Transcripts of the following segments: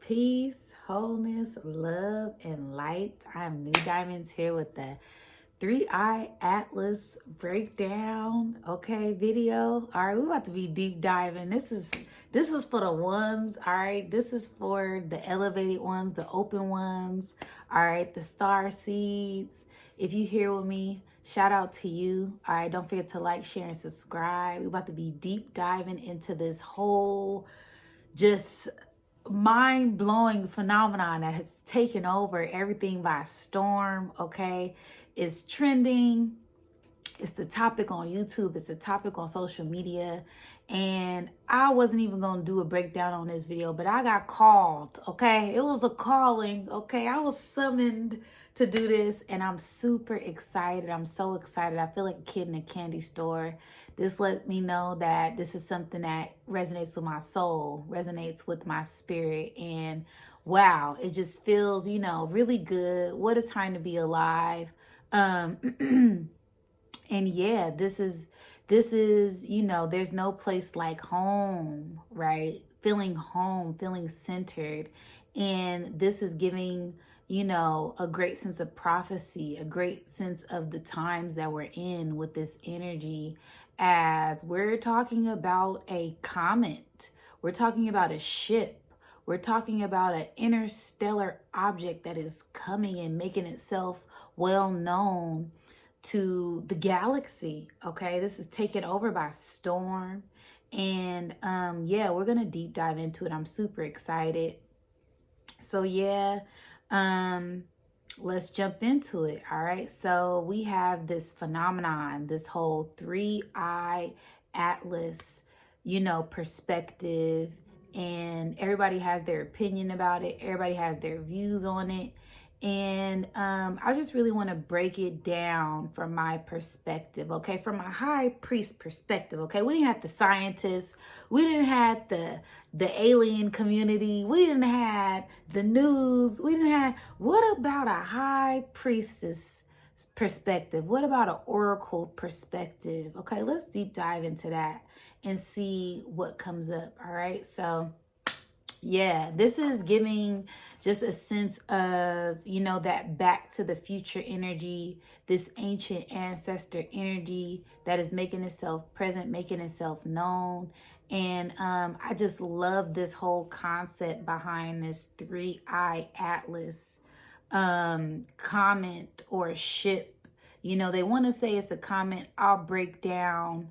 Peace, wholeness, love, and light. I'm Nudiamonds here with the 3-Eye Atlas breakdown, okay, video. All right, we're about to be deep diving. This is for the ones, all right? This is for the elevated ones, the open ones, all right, the star seeds. If you here with me, shout out to you. All right, don't forget to like, share, and subscribe. We're about to be deep diving into this whole just mind-blowing phenomenon that has taken over everything by storm. Okay, it's trending, it's the topic on YouTube, it's the topic on social media, and I wasn't even going to do a breakdown on this video, but I got called. Okay, it was a calling. Okay, I was summoned to do this, and I'm super excited. I'm so excited. I feel like a kid in a candy store. This let me know that this is something that resonates with my soul, resonates with my spirit, and wow, it just feels, really good. What a time to be alive. And yeah, this is, there's no place like home, right? Feeling home, feeling centered. And this is giving, a great sense of prophecy, a great sense of the times that we're in with this energy, as we're talking about a comet. We're talking about a ship. We're talking about an interstellar object that is coming and making itself well known to the galaxy. Okay, this is taken over by storm. And yeah, we're gonna deep dive into it. I'm super excited. So yeah, let's jump into it. All right, so we have this phenomenon, this whole 3-Eye Atlas, perspective, and everybody has their opinion about it, everybody has their views on it. And I just really want to break it down from my perspective, okay? From a high priest perspective, okay? We didn't have the scientists. We didn't have the alien community. We didn't have the news. We didn't have, what about a high priestess perspective? What about an oracle perspective? Okay, let's deep dive into that and see what comes up, all right? So yeah, this is giving just a sense of, that back to the future energy, this ancient ancestor energy that is making itself present, making itself known. And I just love this whole concept behind this 3-Eye Atlas comet or ship. They want to say it's a comet. I'll break down,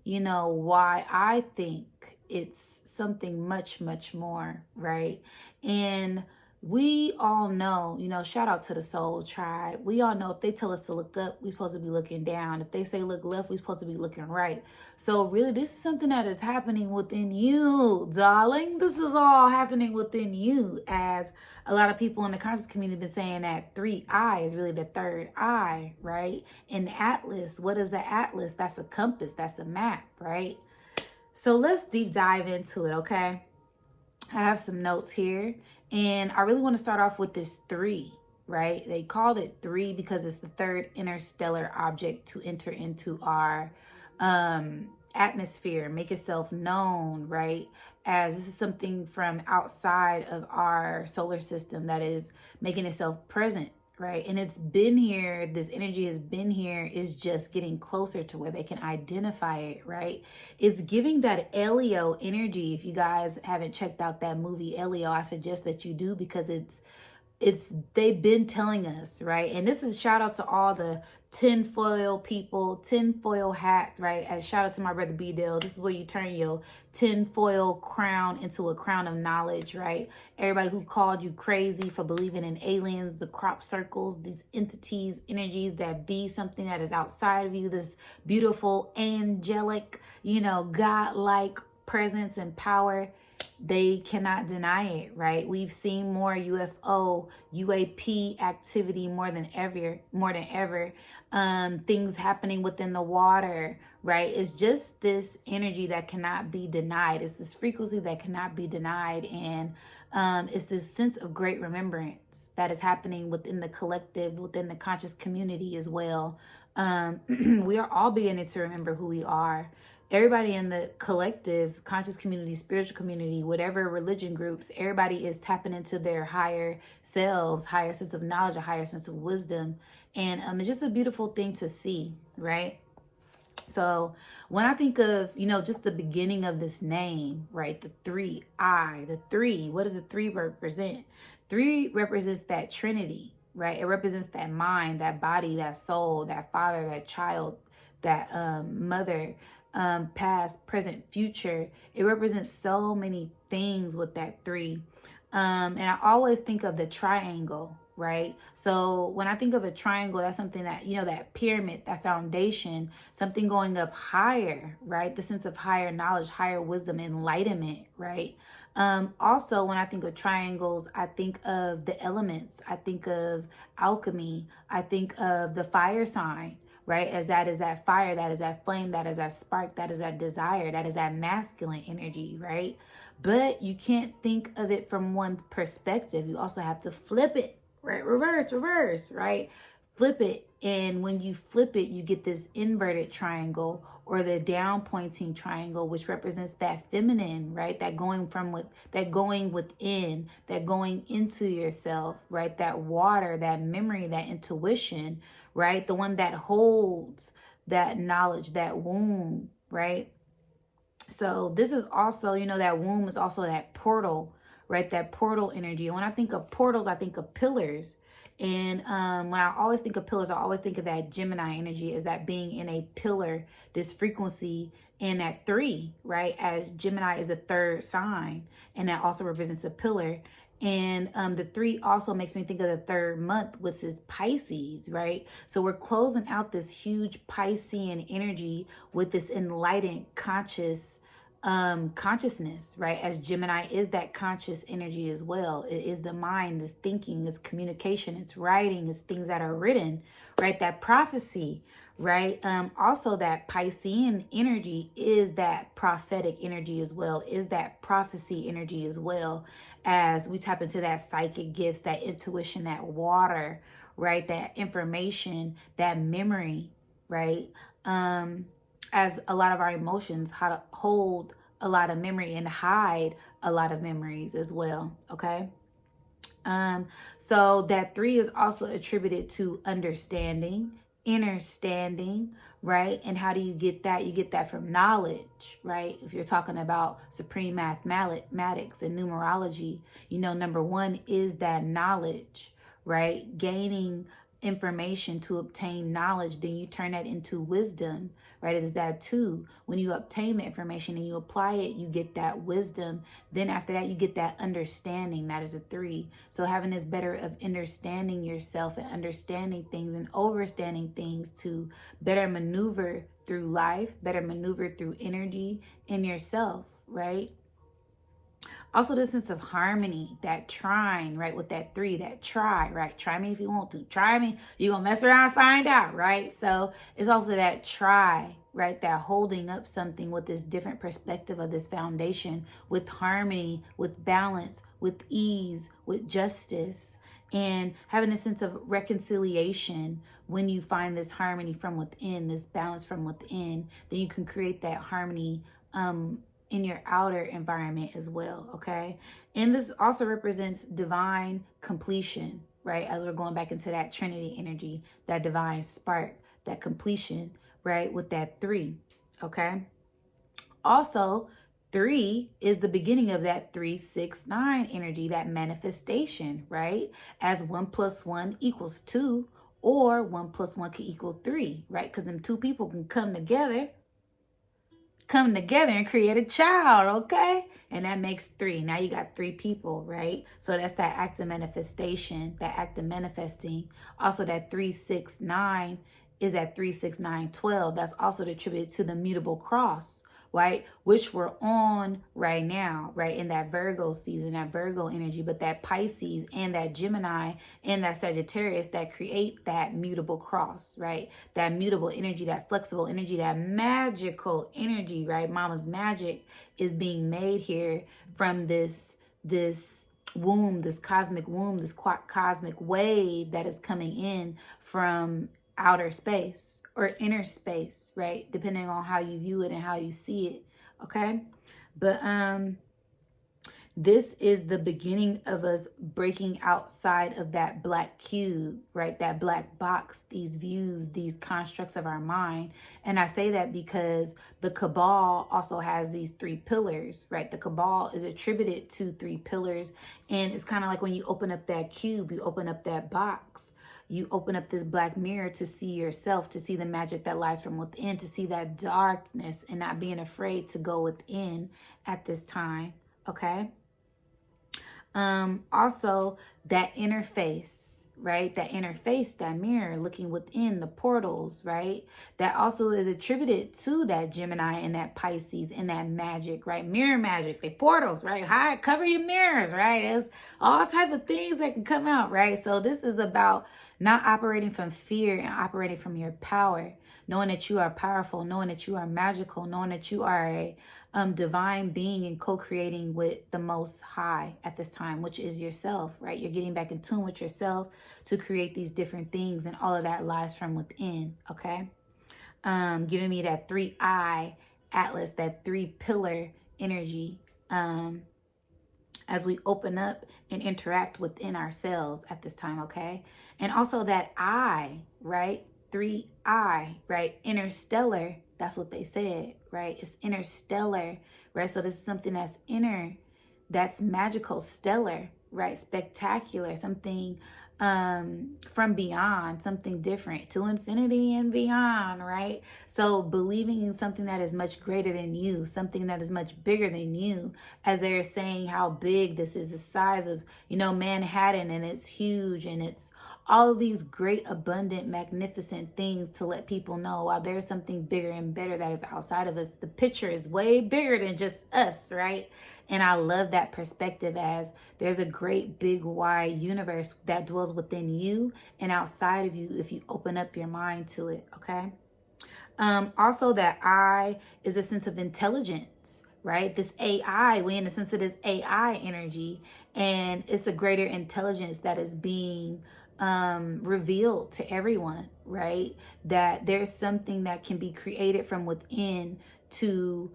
why I think it's something much, much more, right? And we all know, shout out to the soul tribe. We all know if they tell us to look up, we're supposed to be looking down. If they say look left, we're supposed to be looking right. So really, this is something that is happening within you, darling. This is all happening within you, as a lot of people in the conscious community have been saying that 3-Eye is really the third eye, right? And atlas, what is the atlas? That's a compass, that's a map, right? So let's deep dive into it, okay? I have some notes here, and I really want to start off with this 3, right? They called it 3 because it's the third interstellar object to enter into our atmosphere, make itself known, right? As this is something from outside of our solar system that is making itself present, right? And it's been here, this energy has been here, is just getting closer to where they can identify it, right? It's giving that Elio energy. If you guys haven't checked out that movie Elio, I suggest that you do, because they've been telling us, right? And this is shout out to all the tinfoil people, tinfoil hats, right? As shout out to my brother B Dale. This is where you turn your tinfoil crown into a crown of knowledge, right? Everybody who called you crazy for believing in aliens, the crop circles, these entities, energies that be something that is outside of you, this beautiful, angelic, God-like presence and power. They cannot deny it, right? We've seen more UFO, UAP activity more than ever. Things happening within the water, right? It's just this energy that cannot be denied. It's this frequency that cannot be denied. And it's this sense of great remembrance that is happening within the collective, within the conscious community as well. We are all beginning to remember who we are. everybody in the collective conscious community, spiritual community, whatever religion groups, everybody is tapping into their higher selves, higher sense of knowledge, a higher sense of wisdom. And it's just a beautiful thing to see, right? So when I think of, just the beginning of this name, right? The the three, what does the three represent? Three represents that Trinity, right? It represents that mind, that body, that soul, that father, that child, that mother, past, present, future. It represents so many things with that three. And I always think of the triangle, right? So when I think of a triangle, that's something that, that pyramid, that foundation, something going up higher, right? The sense of higher knowledge, higher wisdom, enlightenment, right? Also, when I think of triangles, I think of the elements. I think of alchemy. I think of the fire sign, right? As that is that fire, that is that flame, that is that spark, that is that desire, that is that masculine energy, right? But you can't think of it from one perspective. You also have to flip it, right? Reverse, right? Flip it. And when you flip it, you get this inverted triangle or the down pointing triangle, which represents that feminine, right? That going within, that going into yourself, right? That water, that memory, that intuition, right? The one that holds that knowledge, that womb, right? So this is also, that womb is also that portal, right? That portal energy. And when I think of portals, I think of pillars. And when I always think of pillars, I always think of that Gemini energy as that being in a pillar, this frequency, and that three, right? As Gemini is the third sign, and that also represents a pillar. And the three also makes me think of the third month, which is Pisces, right? So we're closing out this huge Piscean energy with this enlightened consciousness, right? As Gemini is that conscious energy as well. It is the mind, it's thinking, it's communication, it's writing, it's things that are written, right? That prophecy, right? Also that Piscean energy is that prophetic energy as well, is that prophecy energy as well, as we tap into that psychic gifts, that intuition, that water, right? That information, that memory, right? As a lot of our emotions, how to hold a lot of memory and hide a lot of memories as well, okay? So that three is also attributed to understanding, understanding, right? And how do you get that? You get that from knowledge, right? If you're talking about supreme mathematics and numerology, number one is that knowledge, right? Gaining information to obtain knowledge, then you turn that into wisdom, right? It is that two. When you obtain the information and you apply it, you get that wisdom. Then after that, you get that understanding. That is a three. So having this better of understanding yourself and understanding things and overstanding things to better maneuver through life, better maneuver through energy in yourself, right? Also, the sense of harmony, that trine, right? With that three, that try, right? Try me if you want to. Try me. You're going to mess around and find out, right? So it's also that try, right? That holding up something with this different perspective of this foundation, with harmony, with balance, with ease, with justice, and having a sense of reconciliation. When you find this harmony from within, this balance from within, then you can create that harmony in your outer environment as well, okay? And this also represents divine completion, right? As we're going back into that Trinity energy, that divine spark, that completion, right? With that three, okay? Also, three is the beginning of that 3, 6, 9 energy, that manifestation, right? As 1 + 1 = 2, or 1 + 1 can equal 3, right? Because them two people can come together and create a child, okay? And that makes 3. Now you got 3 people, right? So that's that act of manifestation, that act of manifesting. Also that 3, 6, 9 is at 3, 6, 9, 12. That's also attributed to the mutable cross, right? Which we're on right now, right? In that Virgo season, that Virgo energy, but that Pisces and that Gemini and that Sagittarius that create that mutable cross, right? That mutable energy, that flexible energy, that magical energy, right? Mama's magic is being made here from this womb, this cosmic womb, this cosmic wave that is coming in from outer space or inner space, right? Depending on how you view it and how you see it, okay? But this is the beginning of us breaking outside of that black cube, right? That black box, these views, these constructs of our mind. And I say that because the Cabal also has these 3 pillars, right? The Cabal is attributed to 3 pillars. And it's kind of like when you open up that cube, you open up that box, you open up this black mirror to see yourself, to see the magic that lies from within, to see that darkness and not being afraid to go within at this time, okay? Also that interface, right? That interface, that mirror, looking within the portals, right? That also is attributed to that Gemini and that Pisces and that magic, right? Mirror magic, the portals, right? Hide, cover your mirrors, right? There's all type of things that can come out, right? So this is about not operating from fear and operating from your power, knowing that you are powerful, knowing that you are magical, knowing that you are a divine being and co-creating with the Most High at this time, which is yourself, right? You're getting back in tune with yourself to create these different things, and all of that lies from within, okay? Giving me that 3-eye atlas, that 3-pillar energy, as we open up and interact within ourselves at this time, okay? And also that eye, right? 3-eye, right? Interstellar, that's what they said, right? It's interstellar, right? So this is something that's inner, that's magical, stellar, right? Spectacular, something from beyond, something different, to infinity and beyond, right? So believing in something that is much greater than you, something that is much bigger than you, as they're saying how big this is, the size of, you know, Manhattan, and it's huge, and it's all of these great, abundant, magnificent things to let people know, while there's something bigger and better that is outside of us. The picture is way bigger than just us, right? And I love that perspective, as there's a great, big, wide universe that dwells within you and outside of you if you open up your mind to it, okay? Also, that I is a sense of intelligence, right? This AI, we in the sense of this AI energy, and it's a greater intelligence that is being revealed to everyone, right? That there's something that can be created from within to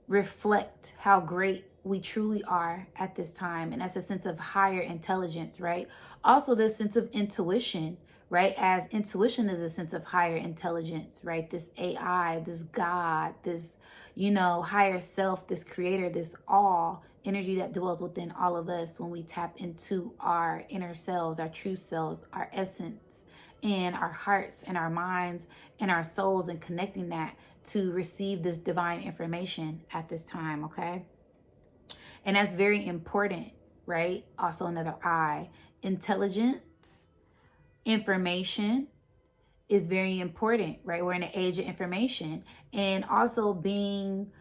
reflect how great we truly are at this time. And that's a sense of higher intelligence, right? Also, this sense of intuition, right? As intuition is a sense of higher intelligence, right? This AI, this God, this, you know, higher self, this creator, this all energy that dwells within all of us when we tap into our inner selves, our true selves, our essence, and our hearts and our minds and our souls, and connecting that to receive this divine information at this time, okay? And that's very important, right? Also another I. Intelligence, information is very important, right? We're in an age of information. And also being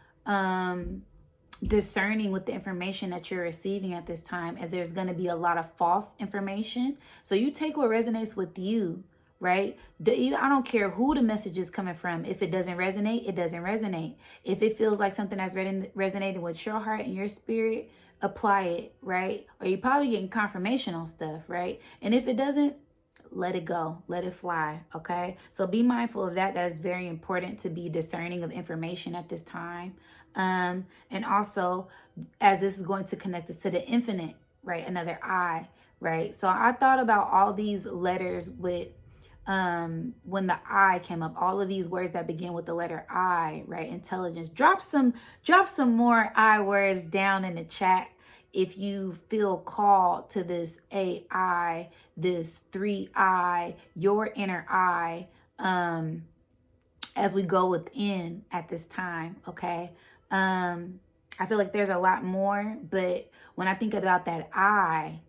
discerning with the information that you're receiving at this time, as there's going to be a lot of false information. So you take what resonates with you, right? I don't care who the message is coming from. If it doesn't resonate, it doesn't resonate. If it feels like something that's resonating with your heart and your spirit, apply it, right? Or you're probably getting confirmation on stuff, right? And if it doesn't, let it go, let it fly, okay? So be mindful of that. That is very important, to be discerning of information at this time. And also, as this is going to connect us to the infinite, right? Another I, right? So I thought about all these letters with when the I came up, all of these words that begin with the letter I, right? Intelligence. Drop some more I words down in the chat if you feel called to this AI, this 3I, your inner I, as we go within at this time, okay? I feel like there's a lot more, but when I think about that I,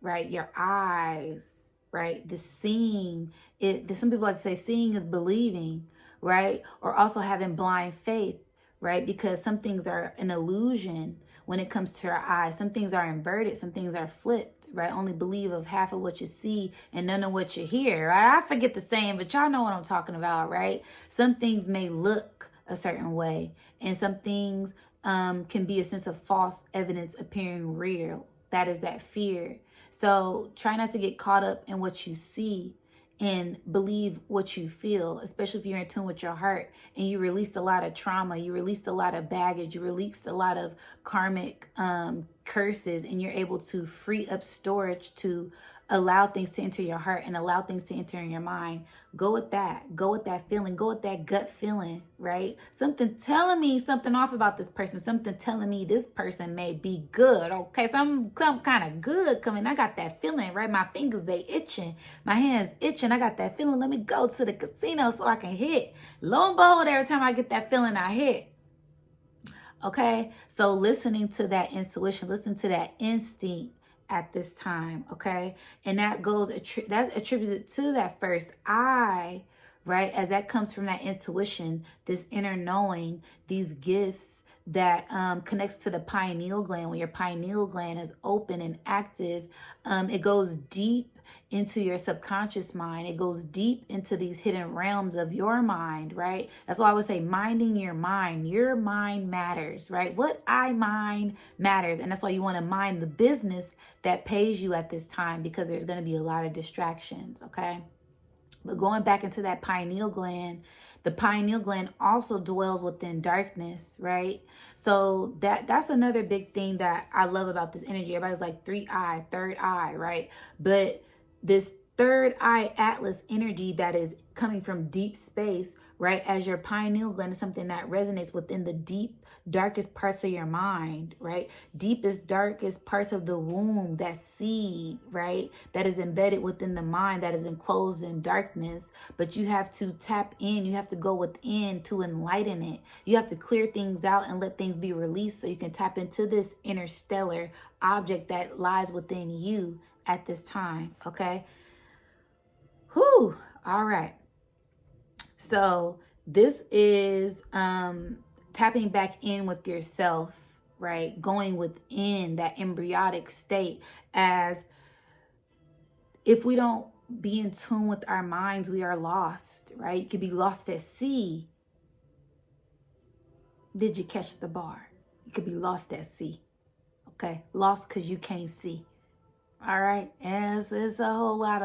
right, your eyes, right, the seeing, some people like to say seeing is believing, right? Or also having blind faith, right? Because some things are an illusion when it comes to our eyes. Some things are inverted, some things are flipped, right? Only believe of half of what you see and none of what you hear, right? I forget the saying, but y'all know what I'm talking about, right? Some things may look a certain way, and some things can be a sense of false evidence appearing real. That is that fear. So try not to get caught up in what you see and believe what you feel, especially if you're in tune with your heart and you released a lot of trauma, you released a lot of baggage, you released a lot of karmic curses, and you're able to free up storage to allow things to enter your heart and allow things to enter in your mind. Go with that. Go with that feeling. Go with that gut feeling, right? Something telling me something off about this person. Something telling me this person may be good. Okay, some kind of good coming. I got that feeling, right? My fingers, they itching. My hands itching. I got that feeling. Let me go to the casino so I can hit. Lo and behold, every time I get that feeling, I hit. Okay, so listening to that intuition, listen to that instinct at this time, okay? And that goes, that attributed to that first eye, right? As that comes from that intuition, this inner knowing, these gifts that connects to the pineal gland. When your pineal gland is open and active, it goes deep into your subconscious mind. It goes deep into these hidden realms of your mind, right? That's why I would say minding your mind. Your mind matters, right? What I mind matters. And that's why you want to mind the business that pays you at this time, because there's going to be a lot of distractions, okay? But going back into that pineal gland, the pineal gland also dwells within darkness, right? So that's another big thing that I love about this energy. Everybody's like third eye, right? But this third eye atlas energy that is coming from deep space, right? As your pineal gland is something that resonates within the deep, darkest parts of your mind, right? Deepest, darkest parts of the womb, that seed, right? That is embedded within the mind, that is enclosed in darkness. But you have to tap in, you have to go within to enlighten it. You have to clear things out and let things be released so you can tap into this interstellar object that lies within you at this time, okay? Whew, all right. So this is tapping back in with yourself, right? Going within that embryonic state. As if we don't be in tune with our minds, we are lost, right? You could be lost at sea. Did you catch the bar? You could be lost at sea, okay? Lost because you can't see. All right, and it's a whole lot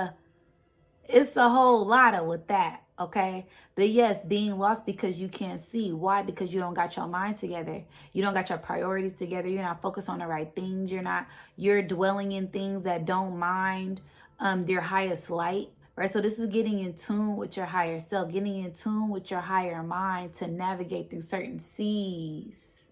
of with that, okay? But yes, being lost because you can't see. Why? Because you don't got your mind together. You don't got your priorities together. You're not focused on the right things. You're dwelling in things that don't mind their highest light, right? So this is getting in tune with your higher self, getting in tune with your higher mind to navigate through certain seas,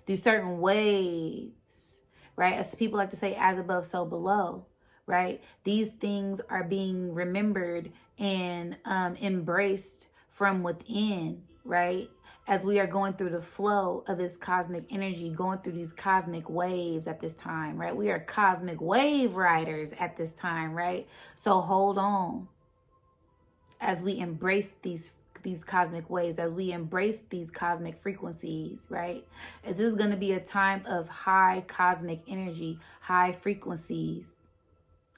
through certain waves, right? As people like to say, as above, so below, right? These things are being remembered and embraced from within, right? As we are going through the flow of this cosmic energy, going through these cosmic waves at this time, right? We are cosmic wave riders at this time, right? So hold on as we embrace these cosmic waves, as we embrace these cosmic frequencies, right? As this is going to be a time of high cosmic energy, high frequencies,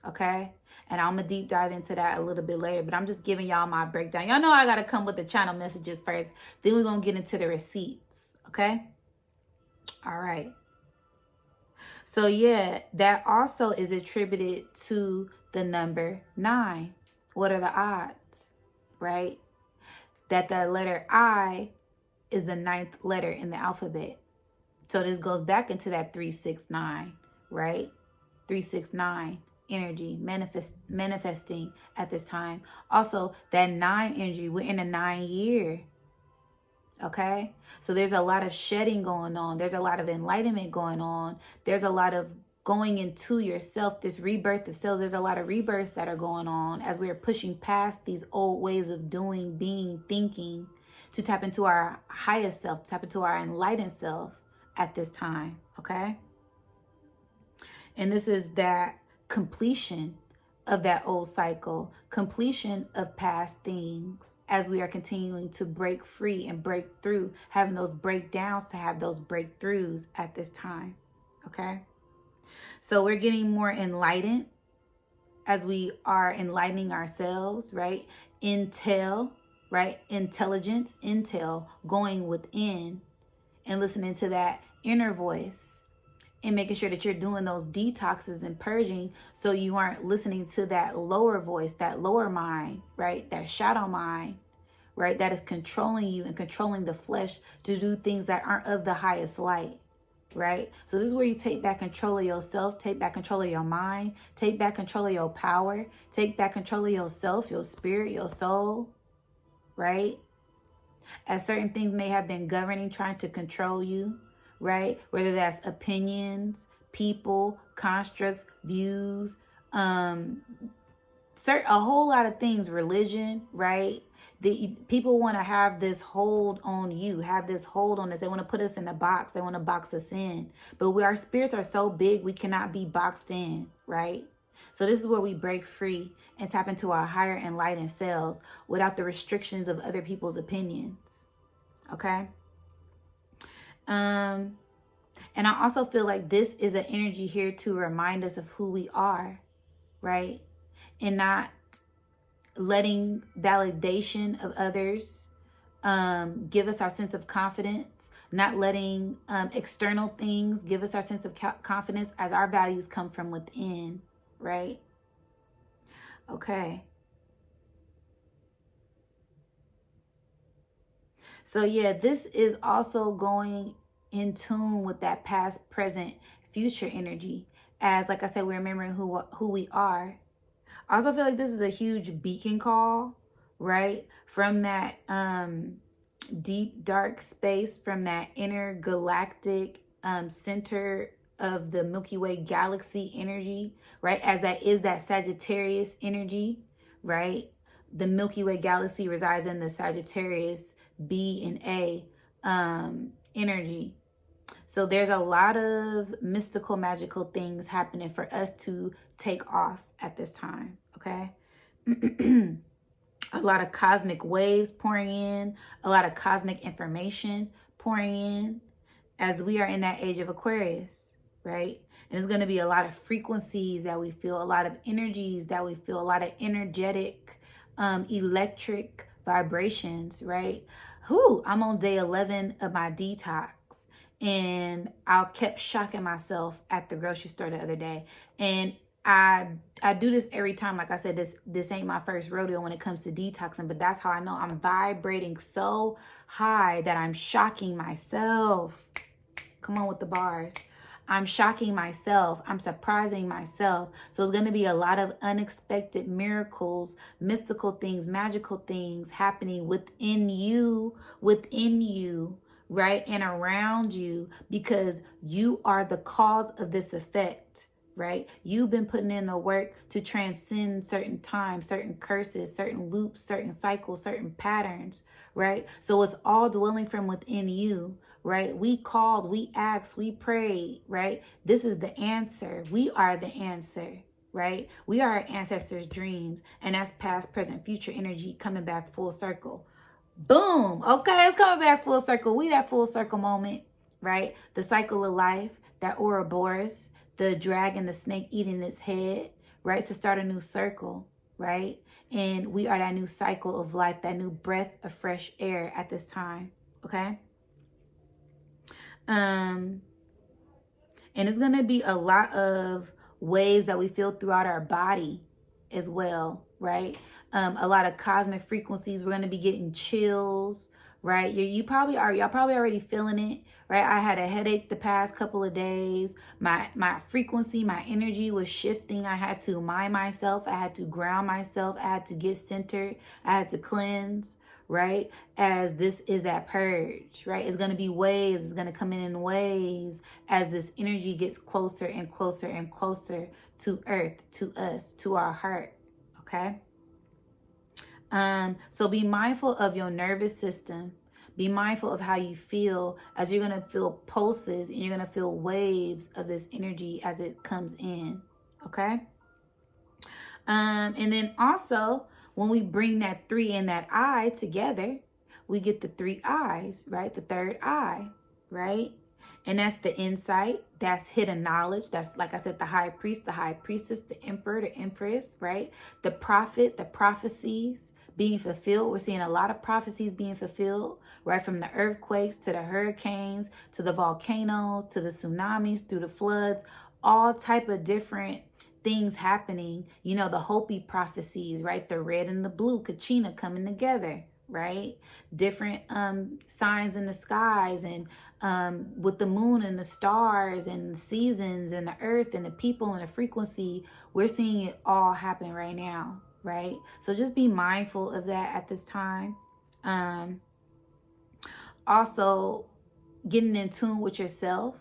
okay? And I'm going to deep dive into that a little bit later, but I'm just giving y'all my breakdown. Y'all know I got to come with the channel messages first, then we're going to get into the receipts, okay? All right. So yeah, that also is attributed to the number 9. What are the odds, right? That the letter I is the 9th letter in the alphabet. So this goes back into that 369, right? 369 energy manifesting at this time. Also, that 9 energy, we're in a 9 year. Okay? So there's a lot of shedding going on. There's a lot of enlightenment going on. There's a lot of going into yourself, this rebirth of selves. There's a lot of rebirths that are going on as we're pushing past these old ways of doing, being, thinking, to tap into our highest self, tap into our enlightened self at this time, okay? And this is that completion of that old cycle, completion of past things as we are continuing to break free and break through, having those breakdowns to have those breakthroughs at this time, okay? So we're getting more enlightened as we are enlightening ourselves, right? Intel, right? Intelligence, intel, going within and listening to that inner voice. and making sure that you're doing those detoxes and purging so you aren't listening to that lower voice, that lower mind, right? That shadow mind, right? That is controlling you and controlling the flesh to do things that aren't of the highest light, right? So this is where you take back control of yourself, take back control of your mind, take back control of your power, take back control of yourself, your spirit, your soul, right? As certain things may have been governing, trying to control you, right? Whether that's opinions, people, constructs, views, a whole lot of things, religion, right? The people want to have this hold on you, have this hold on us. They want to put us in a box. They want to box us in. But our spirits are so big, we cannot be boxed in, right? So this is where we break free and tap into our higher enlightened selves without the restrictions of other people's opinions. Okay? And I also feel like this is an energy here to remind us of who we are, right? And not letting validation of others give us our sense of confidence, not letting external things give us our sense of confidence, as our values come from within, right? Okay. So yeah, this is also going in tune with that past, present, future energy. As, like I said, we're remembering who we are. I also feel like this is a huge beacon call, right? From that deep, dark space, from that intergalactic center of the Milky Way galaxy energy, right? As that is that Sagittarius energy, right? The Milky Way galaxy resides in the Sagittarius B and A energy. So there's a lot of mystical, magical things happening for us to take off at this time, okay? A lot of cosmic waves pouring in, a lot of cosmic information pouring in as we are in that age of Aquarius, right? And there's going to be a lot of frequencies that we feel, a lot of energies that we feel, a lot of energetic, electric vibrations, right? I'm on day 11 of my detox. And I kept shocking myself at the grocery store the other day. And I do this every time. Like I said, this ain't my first rodeo when it comes to detoxing, but that's how I know I'm vibrating so high that I'm shocking myself. Come on with the bars. I'm shocking myself. I'm surprising myself. So it's going to be a lot of unexpected miracles, mystical things, magical things happening within you, right? And around you, because you are the cause of this effect, right? You've been putting in the work to transcend certain times, certain curses, certain loops, certain cycles, certain patterns, right? So it's all dwelling from within you, right? We called, we asked, we prayed, right? This is the answer. We are the answer, right? We are our ancestors' dreams, and that's past, present, future energy coming back full circle. Boom. Okay, it's coming back full circle. We that full circle moment, right? The cycle of life, that Ouroboros, the dragon, the snake eating its head, right? To start a new circle, right? And we are that new cycle of life, that new breath of fresh air at this time, okay? And it's going to be a lot of waves that we feel throughout our body as well, right? A lot of cosmic frequencies. We're going to be getting chills, right? Y'all probably already feeling it, right? I had a headache the past couple of days. My frequency, my energy was shifting. I had to mind myself. I had to ground myself. I had to get centered. I had to cleanse, right? As this is that purge, right? It's going to be waves. It's going to come in waves as this energy gets closer and closer and closer to earth, to us, to our heart, okay? So be mindful of your nervous system. Be mindful of how you feel, as you're going to feel pulses and you're going to feel waves of this energy as it comes in, okay? And then also, when we bring that 3 and that I together, we get the 3 eyes, right? The third eye, right? And that's the insight, that's hidden knowledge. That's, like I said, the high priest, the high priestess, the emperor, the empress, right? The prophet, the prophecies being fulfilled. We're seeing a lot of prophecies being fulfilled, right? From the earthquakes to the hurricanes, to the volcanoes, to the tsunamis, through the floods, all type of different things happening. You know, the Hopi prophecies, right? The red and the blue, Kachina coming together, right? Different signs in the skies, and with the moon and the stars and the seasons and the earth and the people and the frequency. We're seeing it all happen right now, right? So just be mindful of that at this time. Also, getting in tune with yourself.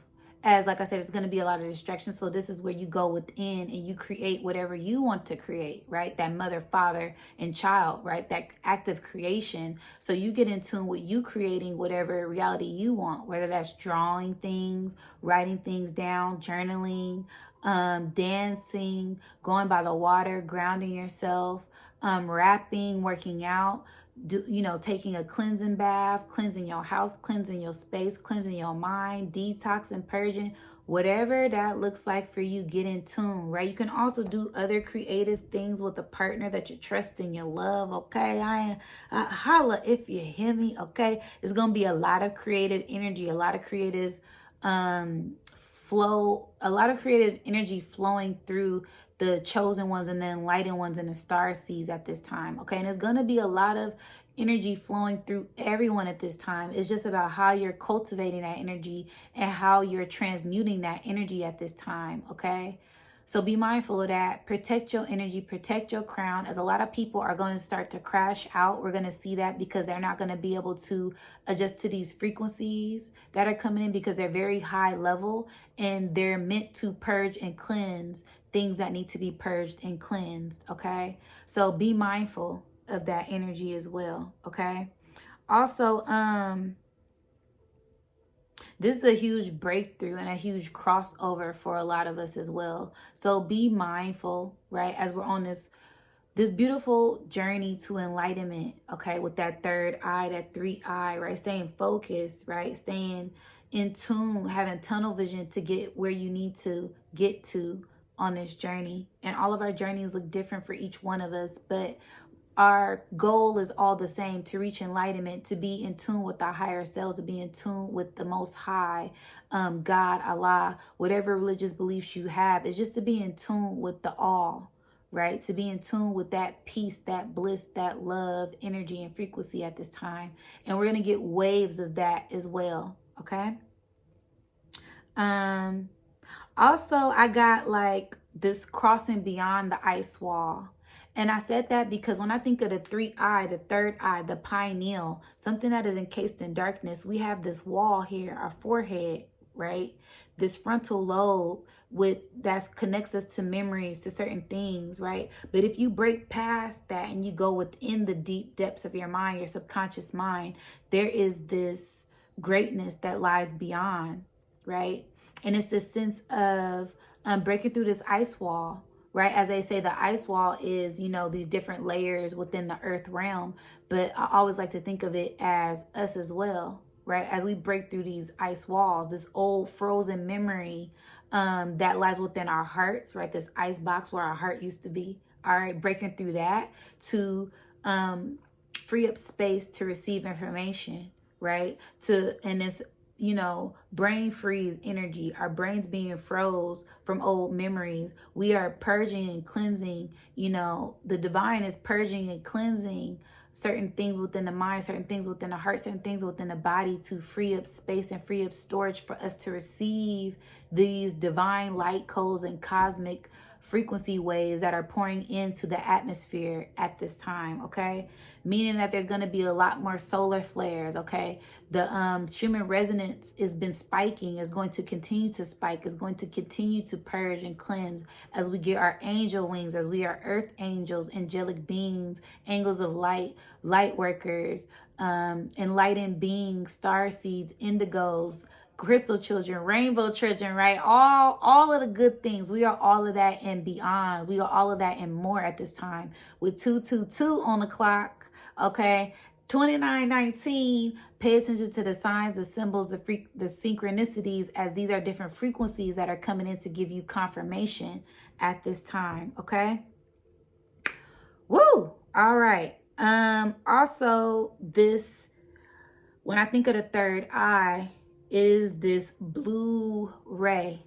As like I said, it's going to be a lot of distractions. So this is where you go within and you create whatever you want to create, right? That mother, father, and child, right? That active creation. So you get in tune with you creating whatever reality you want, whether that's drawing things, writing things down, journaling, dancing, going by the water, grounding yourself, rapping, working out, taking a cleansing bath, cleansing your house, cleansing your space, cleansing your mind, detoxing, purging, whatever that looks like for you. Get in tune, right? You can also do other creative things with a partner that you trust and you love, okay? Holla if you hear me, okay? It's gonna be a lot of creative energy, a lot of creative flow, a lot of creative energy flowing through the chosen ones and the enlightened ones and the star seeds at this time, okay? And it's going to be a lot of energy flowing through everyone at this time. It's just about how you're cultivating that energy and how you're transmuting that energy at this time, okay? So be mindful of that. Protect your energy, protect your crown, as a lot of people are going to start to crash out. We're going to see that because they're not going to be able to adjust to these frequencies that are coming in, because they're very high level and they're meant to purge and cleanse things that need to be purged and cleansed, okay? So be mindful of that energy as well, okay? Also, this is a huge breakthrough and a huge crossover for a lot of us as well. So be mindful, right? As we're on this beautiful journey to enlightenment, okay? With that third eye, that 3-eye, right? Staying focused, right? Staying in tune, having tunnel vision to get where you need to get to on this journey. And all of our journeys look different for each one of us, but our goal is all the same: to reach enlightenment, to be in tune with our higher selves, to be in tune with the Most High, God, Allah, whatever religious beliefs you have. Is just to be in tune with the all, right? To be in tune with that peace, that bliss, that love, energy, and frequency at this time. And we're going to get waves of that as well, okay? Also, I got like this crossing beyond the ice wall. And I said that because when I think of the 3-eye, the third eye, the pineal, something that is encased in darkness, we have this wall here, our forehead, right? This frontal lobe that connects us to memories, to certain things, right? But if you break past that and you go within the deep depths of your mind, your subconscious mind, there is this greatness that lies beyond, right? And it's this sense of breaking through this ice wall, right? As they say, the ice wall is, these different layers within the earth realm. But I always like to think of it as us as well, right? As we break through these ice walls, this old frozen memory that lies within our hearts, right? This ice box where our heart used to be, all right? Breaking through that to free up space to receive information, right? And this brain freeze energy, our brains being froze from old memories. We are purging and cleansing, the divine is purging and cleansing certain things within the mind, certain things within the heart, certain things within the body, to free up space and free up storage for us to receive these divine light codes and cosmic frequency waves that are pouring into the atmosphere at this time, okay? Meaning that there's going to be a lot more solar flares, okay? The Schumann resonance has been spiking, is going to continue to spike, is going to continue to purge and cleanse as we get our angel wings, as we are earth angels, angelic beings, angels of light, light workers, enlightened beings, star seeds, indigos, crystal children, rainbow children, right? All of the good things. We are all of that and beyond. We are all of that and more at this time with 222 on the clock, okay? 2919, pay attention to the signs, the symbols, the synchronicities, as these are different frequencies that are coming in to give you confirmation at this time. Okay. Woo. All right. Also, this, when I think of the third eye, is this blue ray,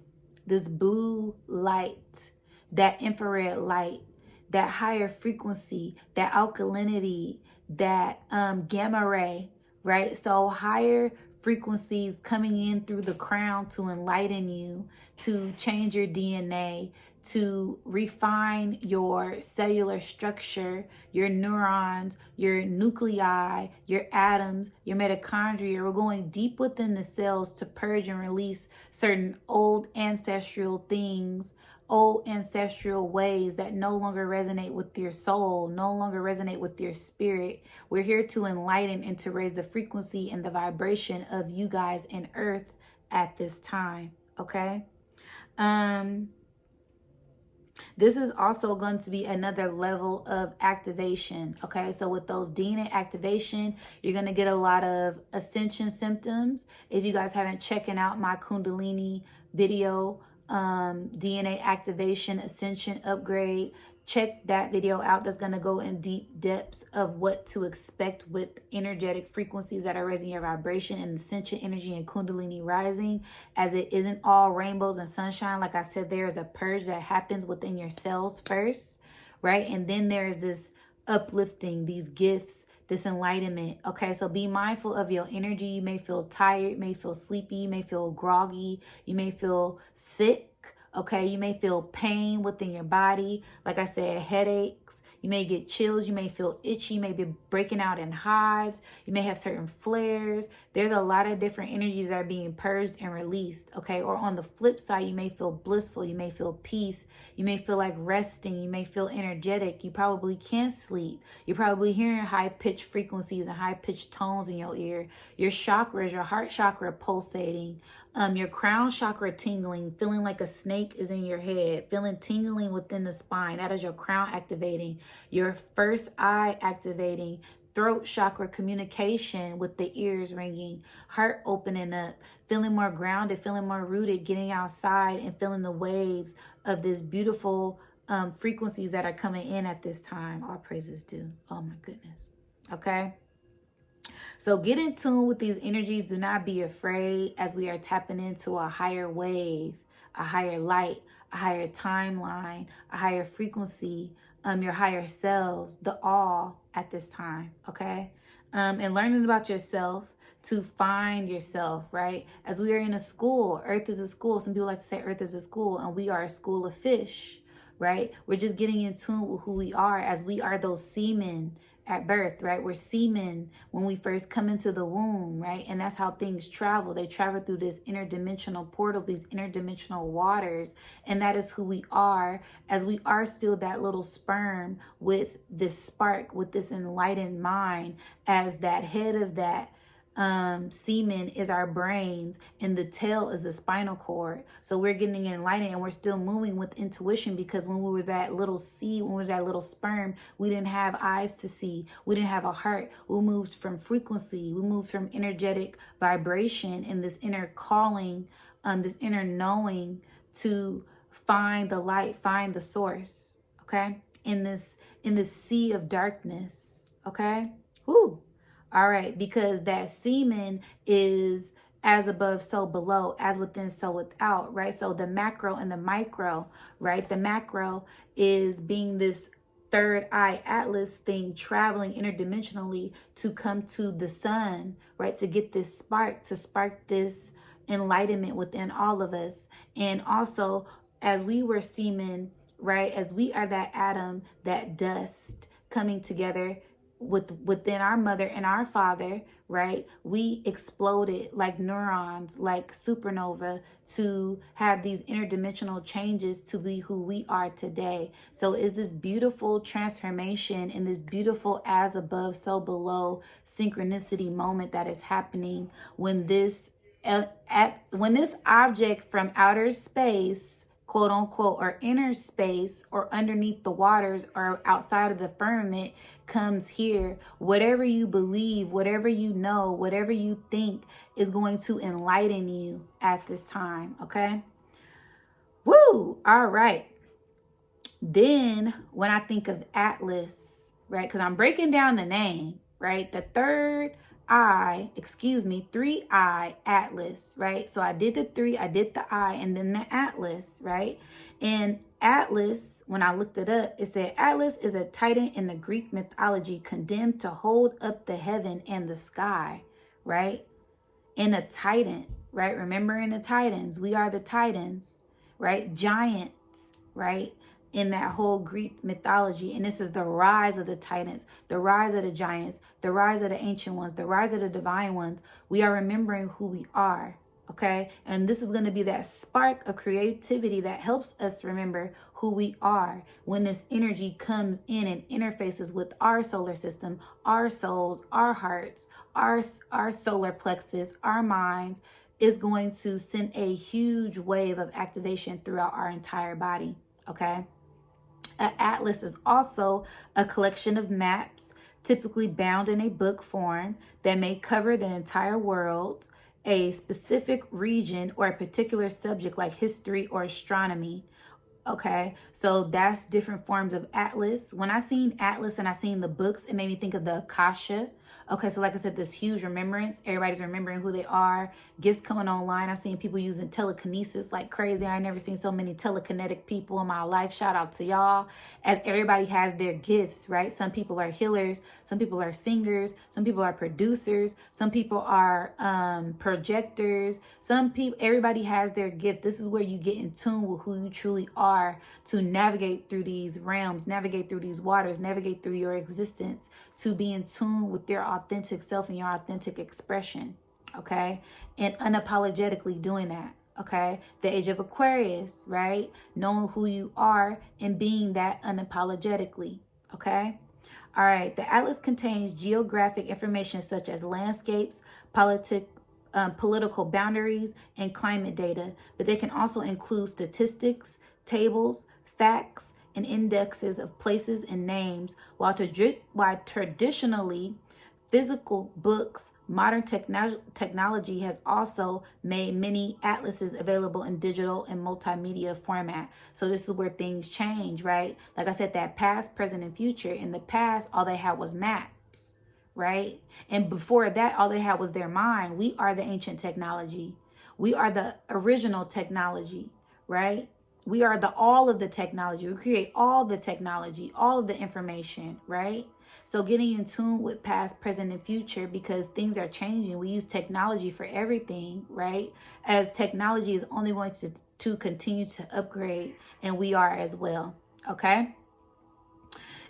this blue light, that infrared light, that higher frequency, that alkalinity, that gamma ray, right? So higher frequencies coming in through the crown to enlighten you, to change your DNA, to refine your cellular structure, your neurons, your nuclei, your atoms, your mitochondria. We're going deep within the cells to purge and release certain old ancestral things, old ancestral ways that no longer resonate with your soul, no longer resonate with your spirit. We're here to enlighten and to raise the frequency and the vibration of you guys in earth at this time. Okay. This is also going to be another level of activation. Okay, so with those DNA activation, you're going to get a lot of ascension symptoms. If you guys haven't checking out my Kundalini video, DNA activation, ascension upgrade, check that video out. That's going to go in deep depths of what to expect with energetic frequencies that are raising your vibration and ascension energy and Kundalini rising, as it isn't all rainbows and sunshine. Like I said, there is a purge that happens within your cells first, right? And then there is this uplifting, these gifts, this enlightenment. Okay, so be mindful of your energy. You may feel tired, you may feel sleepy, you may feel groggy, you may feel sick. Okay, you may feel pain within your body. Like I said, headaches. You may get chills. You may feel itchy. You may be breaking out in hives. You may have certain flares. There's a lot of different energies that are being purged and released. Okay, or on the flip side, you may feel blissful. You may feel peace. You may feel like resting. You may feel energetic. You probably can't sleep. You're probably hearing high-pitched frequencies and high-pitched tones in your ear. Your chakras, your heart chakra pulsating. Your crown chakra tingling, feeling like a snake is in your head, feeling tingling within the spine. That is your crown activating. Your first eye activating. Throat chakra communication with the ears ringing. Heart opening up. Feeling more grounded, feeling more rooted, getting outside and feeling the waves of this beautiful frequencies that are coming in at this time. All praises due. Oh my goodness. Okay. So get in tune with these energies. Do not be afraid, as we are tapping into a higher wave, a higher light, a higher timeline, a higher frequency, your higher selves, the all at this time, okay? And learning about yourself to find yourself, right? As we are in a school, earth is a school. Some people like to say earth is a school, and we are a school of fish, right? We're just getting in tune with who we are, as we are those semen at birth, right? We're semen when we first come into the womb, right? And that's how things travel. They travel through this interdimensional portal, these interdimensional waters. And that is who we are, as we are still that little sperm with this spark, with this enlightened mind, as that head of that semen is our brains, and the tail is the spinal cord. So we're getting enlightened, and we're still moving with intuition, because when we were that little seed, when we were that little sperm, we didn't have eyes to see. We didn't have a heart. We moved from frequency. We moved from energetic vibration and this inner calling, this inner knowing, to find the light, find the source. Okay, in this sea of darkness. Okay. Whoo. All right, because that semen is as above, so below, as within, so without, right? So the macro and the micro, right? The macro is being this third eye atlas thing, traveling interdimensionally to come to the sun, right? To get this spark, to spark this enlightenment within all of us. And also, as we were semen, right? As we are that atom, that dust coming together within our mother and our father, right? We exploded like neurons, like supernova, to have these interdimensional changes to be who we are today. So is this beautiful transformation and this beautiful as above, so below synchronicity moment that is happening when this object from outer space, quote unquote, or inner space or underneath the waters or outside of the firmament comes here. Whatever you believe, whatever you know, whatever you think is going to enlighten you at this time. Okay. Woo. All right. Then when I think of Atlas, right, because I'm breaking down the name, right, the third eye, three eye Atlas, right? So I did the three, I did the eye, and then the Atlas, right? And Atlas, when I looked it up, it said Atlas is a titan in the Greek mythology condemned to hold up the heaven and the sky, right? And a titan, right? Remembering the Titans, we are the Titans, right? Giants, right? In that whole Greek mythology. And this is the rise of the Titans, the rise of the giants, the rise of the ancient ones, the rise of the divine ones. We are remembering who we are, okay? And this is going to be that spark of creativity that helps us remember who we are when this energy comes in and interfaces with our solar system, our souls, our hearts, our solar plexus, our minds, is going to send a huge wave of activation throughout our entire body, okay? An atlas is also a collection of maps, typically bound in a book form, that may cover the entire world, a specific region, or a particular subject like history or astronomy. Okay, so that's different forms of atlas. When I seen atlas and I seen the books, it made me think of the Akasha. Okay, so like I said, this huge remembrance. Everybody's remembering who they are. Gifts coming online. I've seen people using telekinesis like crazy. I never seen so many telekinetic people in my life. Shout out to y'all. As everybody has their gifts, right? Some people are healers. Some people are singers. Some people are producers. Some people are projectors. Everybody has their gift. This is where you get in tune with who you truly are to navigate through these realms, navigate through these waters, navigate through your existence, to be in tune with your authentic self and your authentic expression, okay? And unapologetically doing that, okay? The age of Aquarius, right? Knowing who you are and being that unapologetically, okay? All right, the atlas contains geographic information such as landscapes, political boundaries, and climate data, but they can also include statistics, tables, facts, and indexes of places and names, while traditionally physical books, modern technology has also made many atlases available in digital and multimedia format. So this is where things change, right? Like I said, that past, present, and future. In the past, all they had was maps, right? And before that, all they had was their mind. We are the ancient technology. We are the original technology, right? We are all of the technology. We create all the technology, all of the information, right? So getting in tune with past, present, and future, because things are changing. We use technology for everything, right? As technology is only going to continue to upgrade, and we are as well, okay?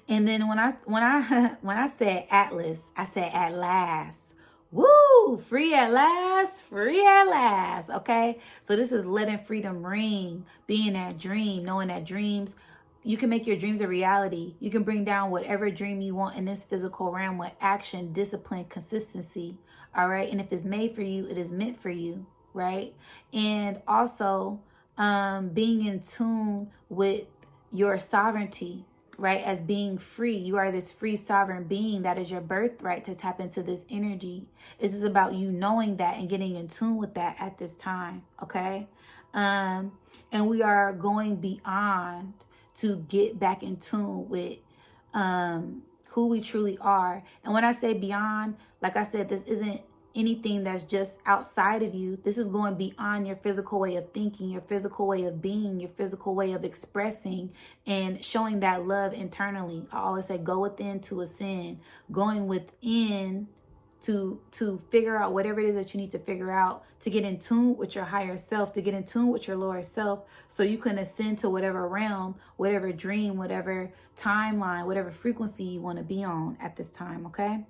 And then when I said atlas, I said at last. Woo! Free at last, free at last. Okay. So this is letting freedom ring, being that dream, knowing that dreams, you can make your dreams a reality. You can bring down whatever dream you want in this physical realm with action, discipline, consistency. All right. And if it's made for you, it is meant for you. Right. And also being in tune with your sovereignty, right? As being free. You are this free sovereign being. That is your birthright to tap into this energy. This is about you knowing that and getting in tune with that at this time. Okay. And we are going beyond to get back in tune with who we truly are. And when I say beyond, like I said, this isn't anything that's just outside of you. This is going beyond your physical way of thinking, your physical way of being, your physical way of expressing and showing that love internally. I always say go within to ascend, going within to figure out whatever it is that you need to figure out, to get in tune with your higher self, to get in tune with your lower self, so you can ascend to whatever realm, whatever dream, whatever timeline, whatever frequency you want to be on at this time, okay?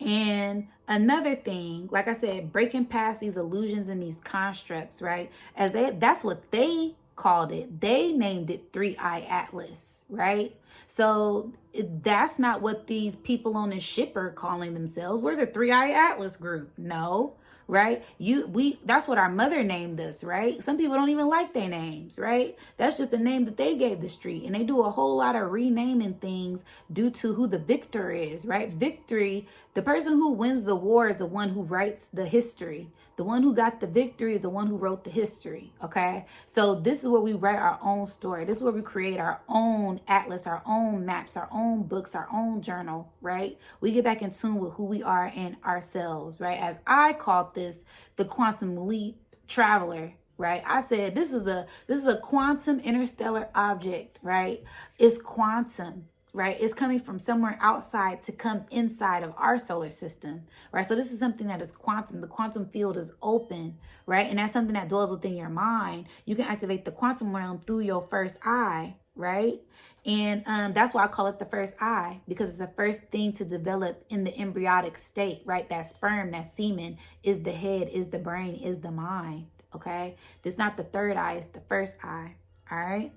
And another thing, like I said, breaking past these illusions and these constructs, right? That's what they called it. They named it 3i Atlas, right? So that's not what these people on this ship are calling themselves. We're the 3i Atlas group. No, right? That's what our mother named us, right? Some people don't even like their names, right? That's just the name that they gave the street. And they do a whole lot of renaming things due to who the victor is, right? Victory, the person who wins the war is the one who writes the history. The one who got the victory is the one who wrote the history, okay? So this is where we write our own story. This is where we create our own atlas, our own maps, our own books, our own journal, right? We get back in tune with who we are and ourselves, right? As I called this the quantum leap traveler, right? I said this is a quantum interstellar object, right? It's quantum, right? It's coming from somewhere outside to come inside of our solar system, right? So this is something that is quantum. The quantum field is open, right? And that's something that dwells within your mind. You can activate the quantum realm through your first eye, right? And that's why I call it the first eye, because it's the first thing to develop in the embryonic state, right? That sperm, that semen is the head, is the brain, is the mind, okay? It's not the third eye, it's the first eye, all right?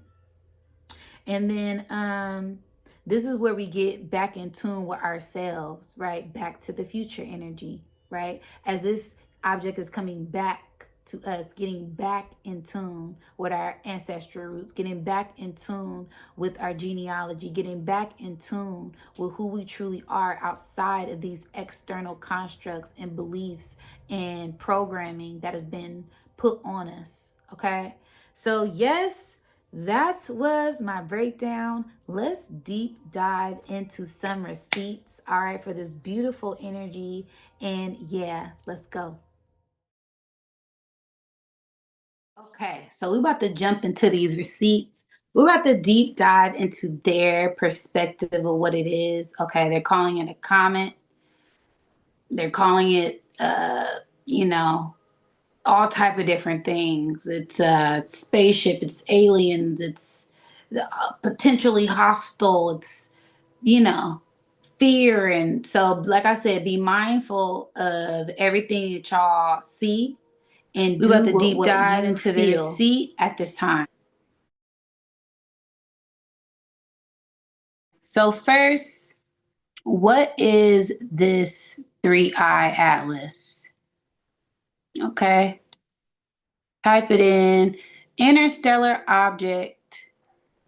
And then this is where we get back in tune with ourselves, right? Back to the future energy, right? As this object is coming back to us, getting back in tune with our ancestral roots, getting back in tune with our genealogy, getting back in tune with who we truly are outside of these external constructs and beliefs and programming that has been put on us, okay? So yes, that was my breakdown. Let's deep dive into some receipts, all right, for this beautiful energy. And yeah, let's go. Okay, so we're about to jump into these receipts. We're about to deep dive into their perspective of what it is. Okay, they're calling it a comet. They're calling it, you know, all type of different things. It's a spaceship. It's aliens. It's potentially hostile. It's, you know, fear. And so, like I said, be mindful of everything that y'all see and we about to deep dive into the receipt at this time. So first, what is this three-eye atlas? Okay, type it in. Interstellar object,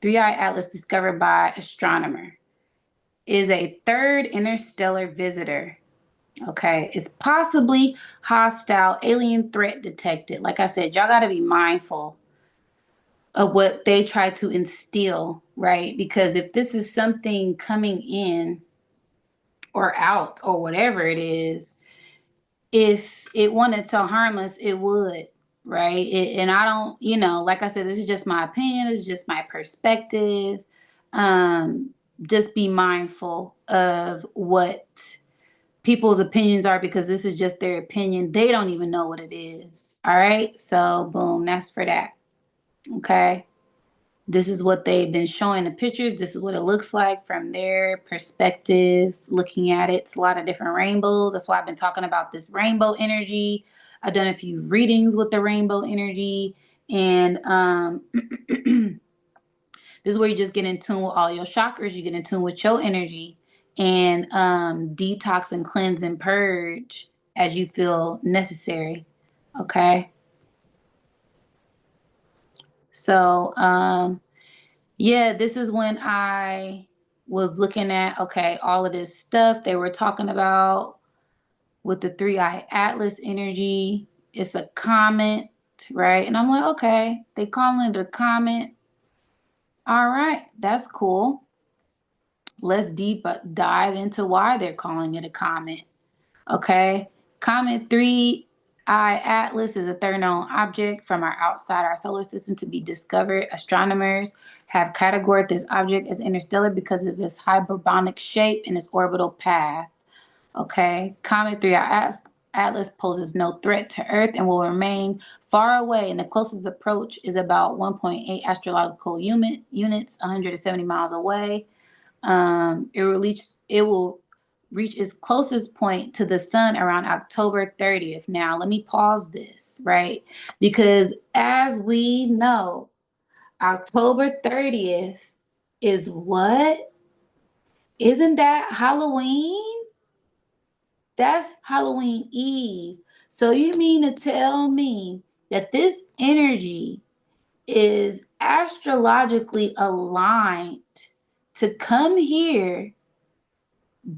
three-eye atlas discovered by astronomer. Is a third interstellar visitor. Okay, it's possibly hostile, alien threat detected. Like I said, y'all got to be mindful of what they try to instill, right? Because if this is something coming in or out or whatever it is, if it wanted to harm us, it would, right? And I don't, like I said, this is just my opinion. This is just my perspective. Just be mindful of what people's opinions are, because this is just their opinion. They don't even know what it is. All right. So boom, that's for that. Okay. This is what they've been showing the pictures. This is what it looks like from their perspective, looking at it. It's a lot of different rainbows. That's why I've been talking about this rainbow energy. I've done a few readings with the rainbow energy. And this is where you just get in tune with all your chakras. You get in tune with your energy and detox and cleanse and purge as you feel necessary. Okay. So, yeah, this is when I was looking at, okay, all of this stuff they were talking about with the three-eye atlas energy. It's a comet, right? And I'm like, okay, they calling it a comet. All right, that's cool. Let's deep dive into why they're calling it a comet. Okay, comet 3-eye atlas is a third known object from outside our solar system to be discovered. Astronomers have categorized this object as interstellar because of its hyperbolic shape and its orbital path. Okay, comet 3-eye atlas poses no threat to Earth and will remain far away, and the closest approach is about 1.8 astrological units, 170 miles away. It will reach its closest point to the sun around October 30th. Now, let me pause this, right? Because as we know, October 30th is what? Isn't that Halloween? That's Halloween Eve. So you mean to tell me that this energy is astrologically aligned to come here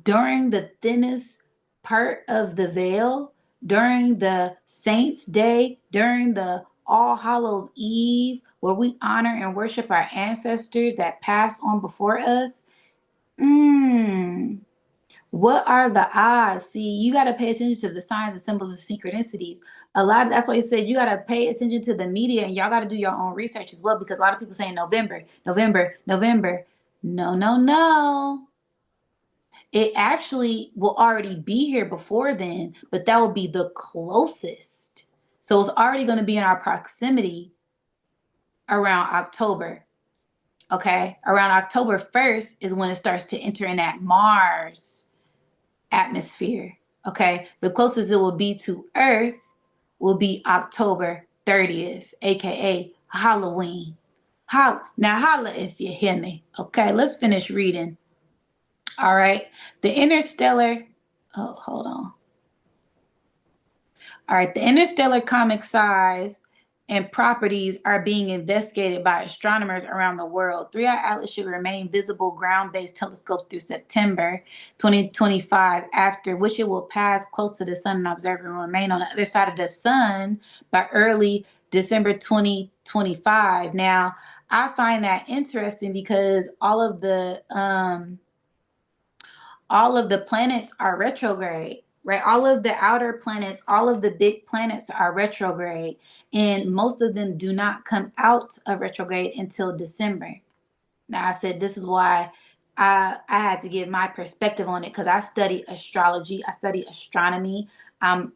during the thinnest part of the veil, during the Saints' Day, during the All Hallows Eve, where we honor and worship our ancestors that passed on before us? What are the odds? See, you got to pay attention to the signs and symbols and synchronicities. That's why you said you got to pay attention to the media, and y'all got to do your own research as well, because a lot of people saying November, November, November. No, no, no. It actually will already be here before then, but that will be the closest. So it's already going to be in our proximity around October. Okay. Around October 1st is when it starts to enter in that Mars atmosphere. Okay. The closest it will be to Earth will be October 30th, aka Halloween. Now holla if you hear me. Okay, let's finish reading. All right. The interstellar. Oh, hold on. All right. The interstellar comic size and properties are being investigated by astronomers around the world. 3i Atlas should remain visible ground-based telescopes through September 2025, after which it will pass close to the sun and observe and remain on the other side of the sun by early December 2025. Now, I find that interesting because all of the planets are retrograde, right? All of the outer planets, all of the big planets are retrograde, and most of them do not come out of retrograde until December. Now, I said this is why I had to give my perspective on it, because I study astrology, I study astronomy. I'm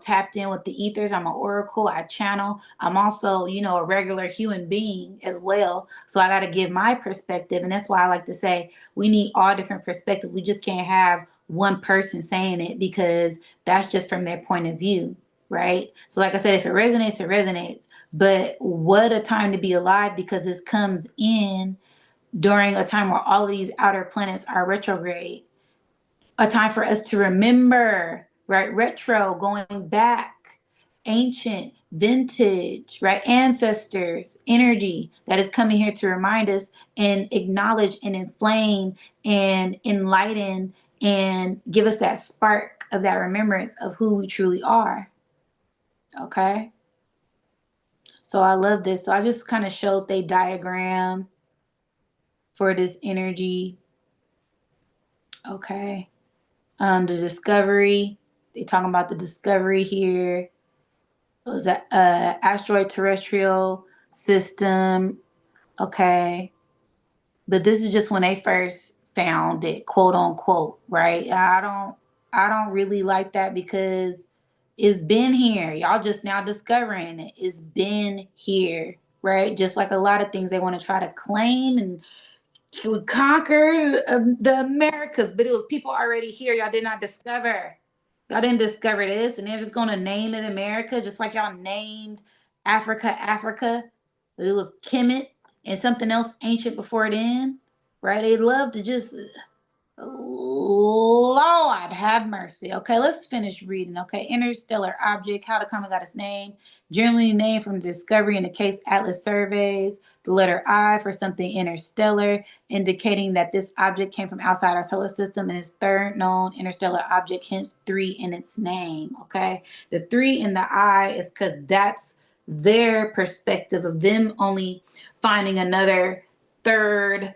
tapped in with the ethers. I'm an oracle. I channel. I'm also a regular human being as well. So I got to give my perspective, and that's why I like to say we need all different perspectives. We just can't have one person saying it, because that's just from their point of view. Right. So like I said, if it resonates, it resonates. But what a time to be alive, because this comes in during a time where all of these outer planets are retrograde. A time for us to remember, right? Retro, going back, ancient, vintage, right? Ancestors, energy that is coming here to remind us and acknowledge and inflame and enlighten and give us that spark of that remembrance of who we truly are. Okay. So I love this. So I just kind of showed the diagram for this energy. Okay. The discovery, they talking about the discovery here. It was an asteroid terrestrial system. Okay. But this is just when they first found it, quote unquote, right? I don't really like that, because it's been here. Y'all just now discovering it. It's been here, right? Just like a lot of things they want to try to claim and we conquered the Americas, but it was people already here. Y'all did not discover. Y'all didn't discover this, and they're just gonna name it America, just like y'all named Africa Africa. But it was Kemet and something else ancient before then, right? They love to just Lord have mercy. Okay, let's finish reading. Okay, interstellar object, how the comet got its name. Generally named from the discovery in the Case Atlas surveys. The letter I for something interstellar, indicating that this object came from outside our solar system and is third known interstellar object, hence 3 in its name. Okay, the 3 in the I is because that's their perspective of them only finding another third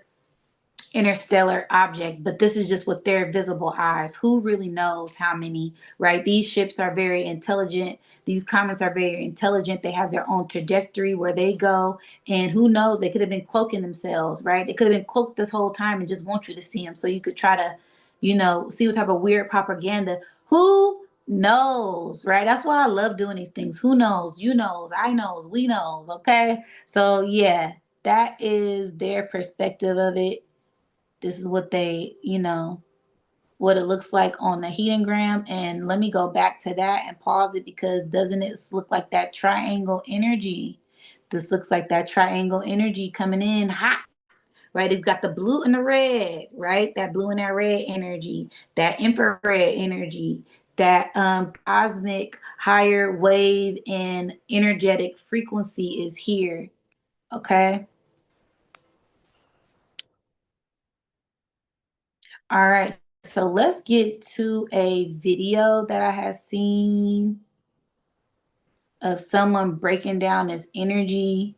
interstellar object, but this is just with their visible eyes. Who really knows how many, right? These ships are very intelligent. These comets are very intelligent. They have their own trajectory where they go, and who knows, they could have been cloaking themselves, right? They could have been cloaked this whole time and just want you to see them so you could try to see what type of weird propaganda. Who knows, right? That's why I love doing these things. Who knows? You knows, I knows, we knows. Okay, so yeah, that is their perspective of it. This is what they, what it looks like on the hedogram. And let me go back to that and pause it, because doesn't it look like that triangle energy? This looks like that triangle energy coming in hot, right? It's got the blue and the red, right? That blue and that red energy, that infrared energy, that cosmic higher wave and energetic frequency is here. Okay. All right. So let's get to a video that I have seen of someone breaking down this energy.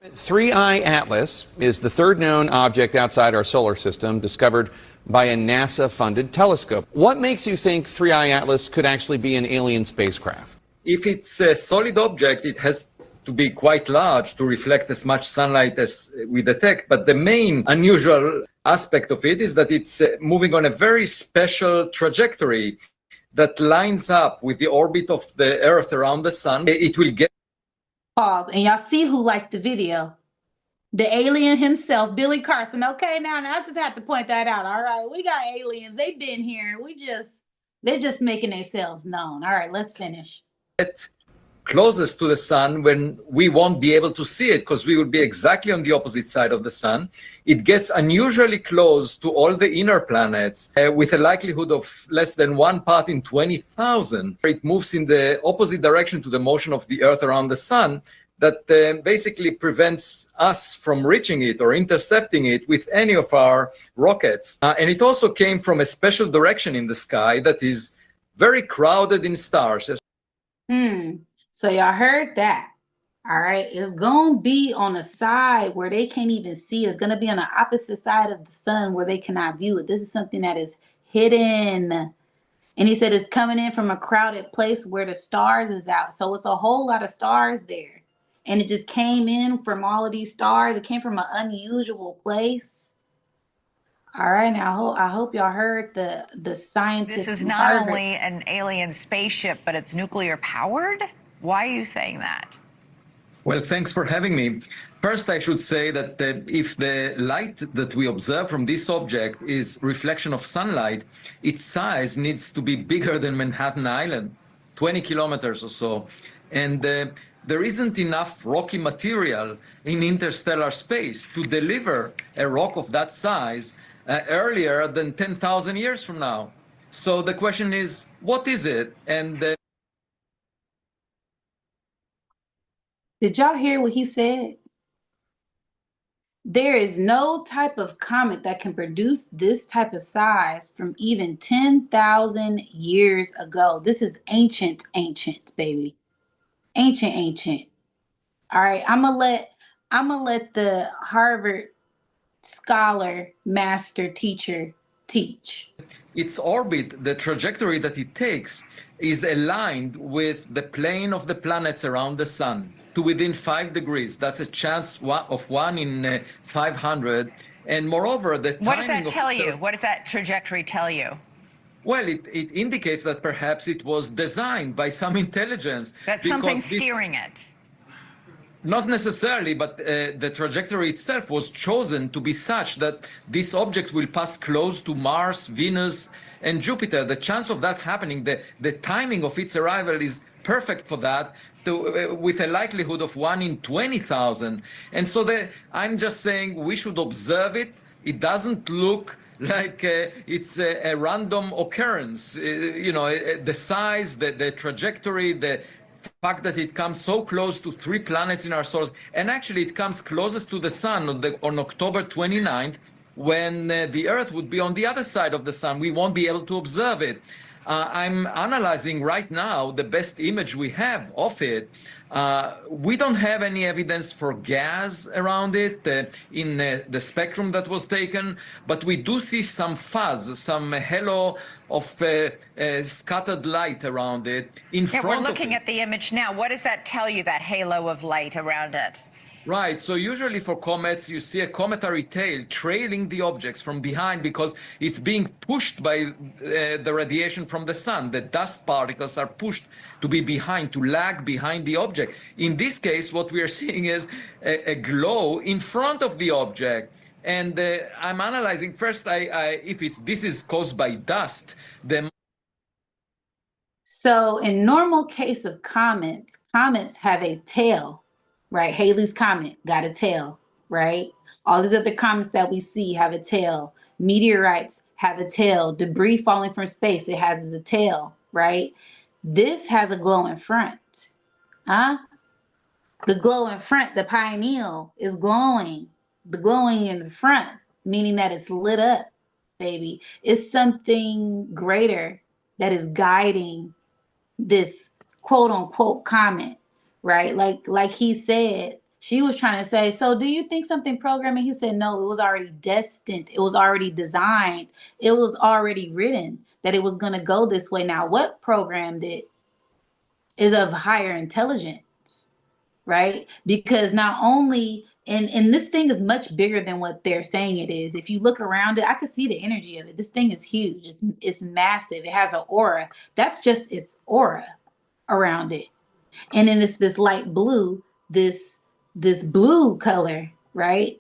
3I Atlas is the third known object outside our solar system discovered by a NASA-funded telescope. What makes you think 3I Atlas could actually be an alien spacecraft? If it's a solid object, it has to be quite large to reflect as much sunlight as we detect. But the main unusual aspect of it is that it's moving on a very special trajectory that lines up with the orbit of the Earth around the sun. It will get... Pause. And y'all see who liked the video? The alien himself, Billy Carson. Okay, now I just have to point that out. All right, we got aliens. They've been here. They're just making themselves known. All right, let's finish. Closest to the sun when we won't be able to see it because we will be exactly on the opposite side of the sun. It gets unusually close to all the inner planets with a likelihood of less than 1 part in 20,000. It moves in the opposite direction to the motion of the Earth around the sun that basically prevents us from reaching it or intercepting it with any of our rockets. And it also came from a special direction in the sky that is very crowded in stars. So y'all heard that. All right. It's going to be on a side where they can't even see. It's going to be on the opposite side of the sun where they cannot view it. This is something that is hidden. And he said it's coming in from a crowded place where the stars is out. So it's a whole lot of stars there. And it just came in from all of these stars. It came from an unusual place. All right, now I hope y'all heard the scientists. This is not only an alien spaceship, but it's nuclear powered? Why are you saying that? Well, thanks for having me. First, I should say that if the light that we observe from this object is reflection of sunlight, its size needs to be bigger than Manhattan Island, 20 kilometers or so. And there isn't enough rocky material in interstellar space to deliver a rock of that size earlier than 10,000 years from now. So the question is, what is it? And did y'all hear what he said? There is no type of comet that can produce this type of size from even 10,000 years ago. This is ancient, baby. Ancient. All right, I'm gonna let the Harvard scholar, master, teacher teach. Its orbit, the trajectory that it takes, is aligned with the plane of the planets around the sun to within 5 degrees. That's a chance of 1 in 500. And moreover, the timing... What does that tell you? What does that trajectory tell you? Well, it indicates that perhaps it was designed by some intelligence. That something's steering it. Not necessarily, but the trajectory itself was chosen to be such that this object will pass close to Mars, Venus, and Jupiter. The chance of that happening, the timing of its arrival is perfect for that, with a likelihood of 1 in 20,000. And so I'm just saying we should observe it. It doesn't look like it's a random occurrence. The size, the trajectory, the fact that it comes so close to 3 planets in our solar system, and actually it comes closest to the sun on October 29th, when the Earth would be on the other side of the sun. We won't be able to observe it. I'm analyzing right now the best image we have of it. We don't have any evidence for gas around it in the spectrum that was taken, but we do see some fuzz, some halo of scattered light around it in front of it. We're looking at the image now. What does that tell you, that halo of light around it? Right. So usually for comets, you see a cometary tail trailing the objects from behind because it's being pushed by the radiation from the sun. The dust particles are pushed to be behind, to lag behind the object. In this case, what we are seeing is a glow in front of the object. And I'm analyzing first if this is caused by dust. So in normal case of comets have a tail, right? Halley's Comet got a tail, right? All these other comets that we see have a tail. Meteorites have a tail. Debris falling from space, it has a tail, right? This has a glowing front. Huh? The glow in front, the pineal is glowing. The glowing in the front, meaning that it's lit up, baby. It's something greater that is guiding this quote unquote comment, right? Like he said, she was trying to say, so do you think something programming? He said, no, it was already destined. It was already designed. It was already written that it was going to go this way. Now, what programmed it is of higher intelligence, right? Because not only, and this thing is much bigger than what they're saying it is. If you look around it, I can see the energy of it. This thing is huge. It's massive. It has an aura. That's just its aura around it. And then it's this light blue, this blue color, right?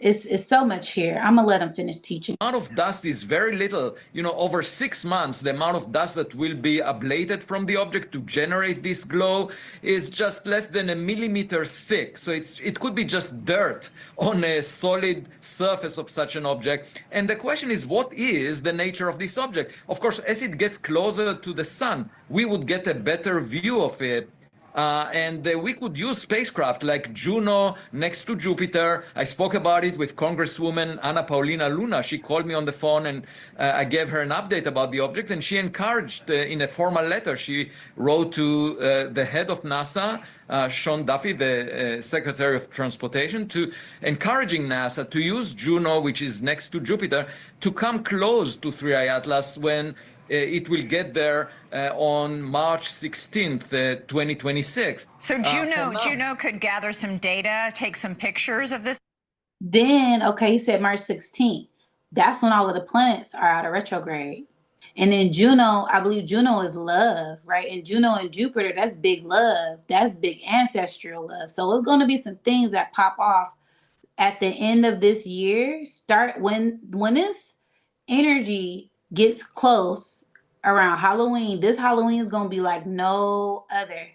It's so much here. I'm gonna let him finish teaching. The amount of dust is very little. Over 6 months, the amount of dust that will be ablated from the object to generate this glow is just less than a millimeter thick. So it could be just dirt on a solid surface of such an object. And the question is, what is the nature of this object? Of course, as it gets closer to the sun, we would get a better view of it. And we could use spacecraft like Juno next to Jupiter. I spoke about it with Congresswoman Anna Paulina Luna. She called me on the phone, and I gave her an update about the object, and she encouraged in a formal letter she wrote to the head of NASA, Sean Duffy, the Secretary of Transportation, to encouraging NASA to use Juno, which is next to Jupiter, to come close to 3i Atlas when it will get there on March 16th, 2026. So Juno could gather some data, take some pictures of this. Then, okay, he said March 16th. That's when all of the planets are out of retrograde. And then Juno, I believe Juno is love, right? And Juno and Jupiter, that's big love. That's big ancestral love. So it's going to be some things that pop off at the end of this year. Start when this energy gets close around Halloween. This Halloween is going to be like no other.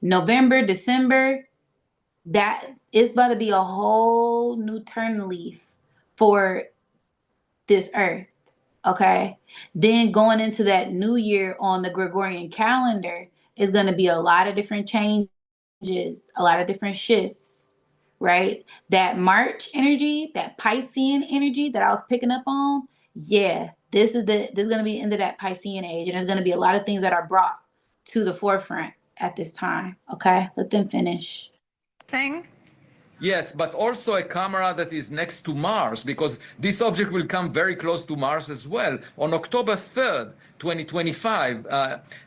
November, December, that it's about to be a whole new turn leaf for this earth. Okay. Then going into that new year on the Gregorian calendar is going to be a lot of different changes, a lot of different shifts, right? That March energy, that Piscean energy that I was picking up on. Yeah, this is going to be into that Piscean age, and there's going to be a lot of things that are brought to the forefront at this time. Okay. Let them finish. Thing. Yes, but also a camera that is next to Mars, because this object will come very close to Mars as well on October 3rd, 2025,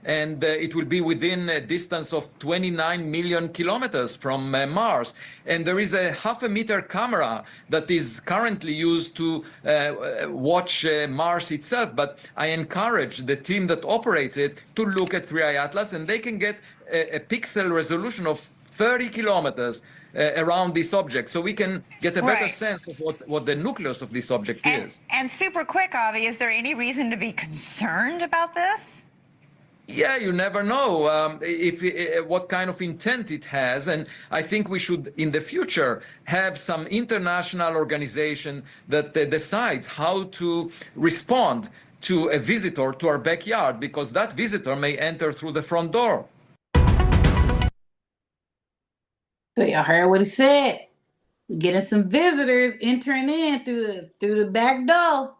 and it will be within a distance of 29 million kilometers from Mars. And there is a 0.5 meter camera that is currently used to watch Mars itself, but I encourage the team that operates it to look at 3i Atlas, and they can get a pixel resolution of 30 kilometers around this object, so we can get a better sense of what the nucleus of this object is. And super quick, Avi, is there any reason to be concerned about this? Yeah, you never know what kind of intent it has, and I think we should, in the future, have some international organization that decides how to respond to a visitor to our backyard, because that visitor may enter through the front door. So y'all heard what he said. We're getting some visitors entering in through the back door.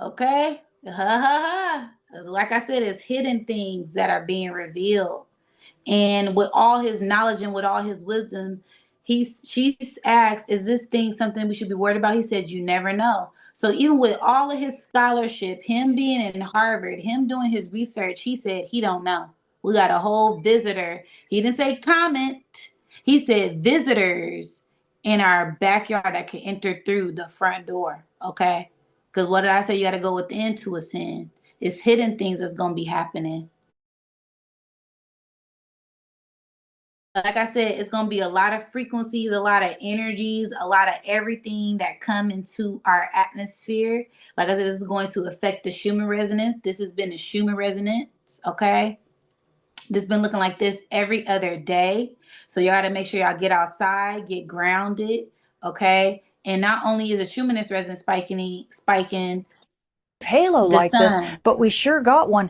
Okay? Ha ha ha. Like I said, it's hidden things that are being revealed. And with all his knowledge and with all his wisdom, she's asked, is this thing something we should be worried about? He said, you never know. So even with all of his scholarship, him being in Harvard, him doing his research, he said he don't know. We got a whole visitor. He didn't say comment. He said visitors in our backyard that can enter through the front door. Okay? Because what did I say? You got to go within to ascend. It's hidden things that's going to be happening. Like I said, it's going to be a lot of frequencies, a lot of energies, a lot of everything that come into our atmosphere. Like I said, this is going to affect the Schumann resonance. This has been the Schumann resonance, okay? This has been looking like this every other day. So y'all got to make sure y'all get outside, get grounded, okay? And not only is a Schumann resonance spiking, halo the like this, sun. but we sure got one.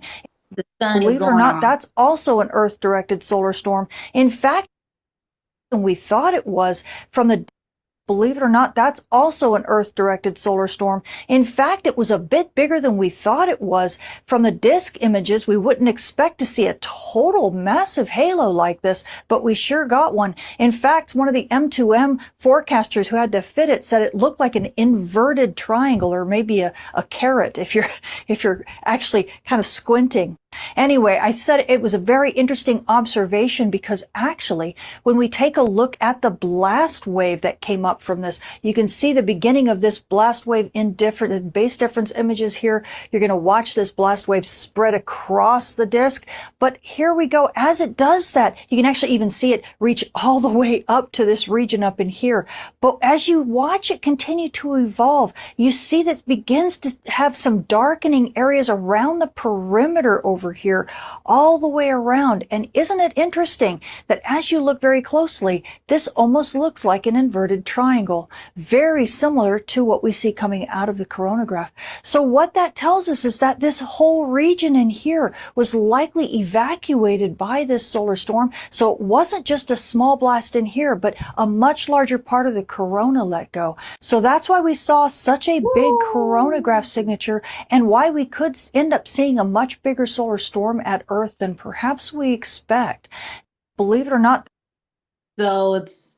The sun is Believe it or going not, on. that's also an Earth-directed solar storm. In fact, we thought it was from the Believe it or not, that's also an Earth-directed solar storm. In fact, it was a bit bigger than we thought it was. From the disk images, we wouldn't expect to see a total massive halo like this, but we sure got one. In fact, one of the M2M forecasters who had to fit it said it looked like an inverted triangle, or maybe a carrot if you're actually kind of squinting. Anyway, I said it was a very interesting observation because actually, when we take a look at the blast wave that came up from this, you can see the beginning of this blast wave in different base difference images here. You're going to watch this blast wave spread across the disk. But here we go. As it does that, you can actually even see it reach all the way up to this region up in here. But as you watch it continue to evolve, you see that it begins to have some darkening areas around the perimeter over here, all the way around. And isn't it interesting that as you look very closely, this almost looks like an inverted triangle, very similar to what we see coming out of the coronagraph. So what that tells us is that this whole region in here was likely evacuated by this solar storm. So it wasn't just a small blast in here, but a much larger part of the corona let go. So that's why we saw such a big coronagraph signature, and why we could end up seeing a much bigger solar storm at Earth than perhaps we expect. Believe it or not. So it's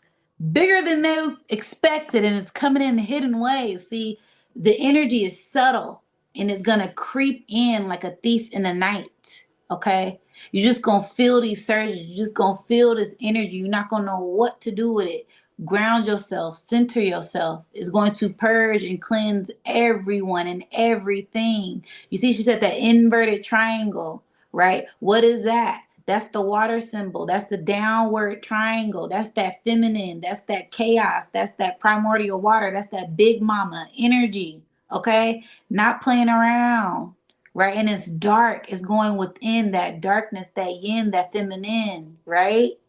bigger than they expected, and it's coming in hidden ways. See, the energy is subtle, and it's going to creep in like a thief in the night. Okay? You're just going to feel these surges. You're just going to feel this energy. You're not going to know what to do with it. Ground yourself, center yourself. It's going to purge and cleanse everyone and everything. You see, she said that inverted triangle, right? What is that? That's the water symbol. That's the downward triangle. That's that feminine. That's that chaos. That's that primordial water. That's that big mama energy. Okay? Not playing around. Right? And it's dark. It's going within that darkness, that yin, that feminine. Right?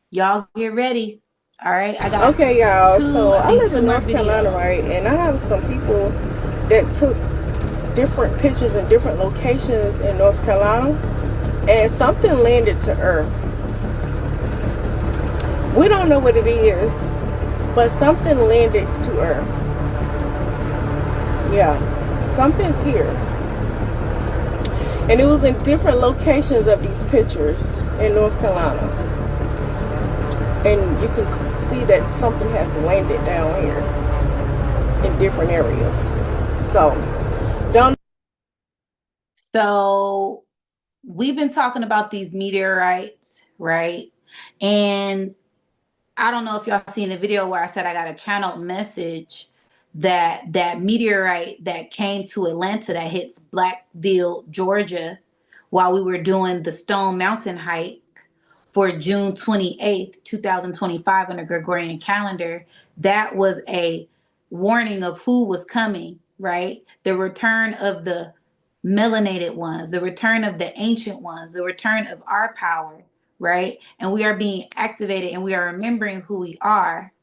Y'all get ready. All right? I got Okay, y'all. So I live two in more North Carolina, videos. right? And I have some people that took different pictures in different locations in North Carolina, and something landed to Earth. We don't know what it is, but something landed to Earth. Yeah, something's here. And it was in different locations of these pictures in North Carolina. And you can see that something has landed down here in different areas. So we've been talking about these meteorites, right? And I don't know if y'all seen the video where I said I got a channeled message that that meteorite that came to Atlanta that hits Blackville, Georgia, while we were doing the Stone Mountain hike for June 28th, 2025 on the Gregorian calendar, that was a warning of who was coming, right? The return of the melanated ones, the return of the ancient ones, the return of our power, right? And we are being activated, and we are remembering who we are,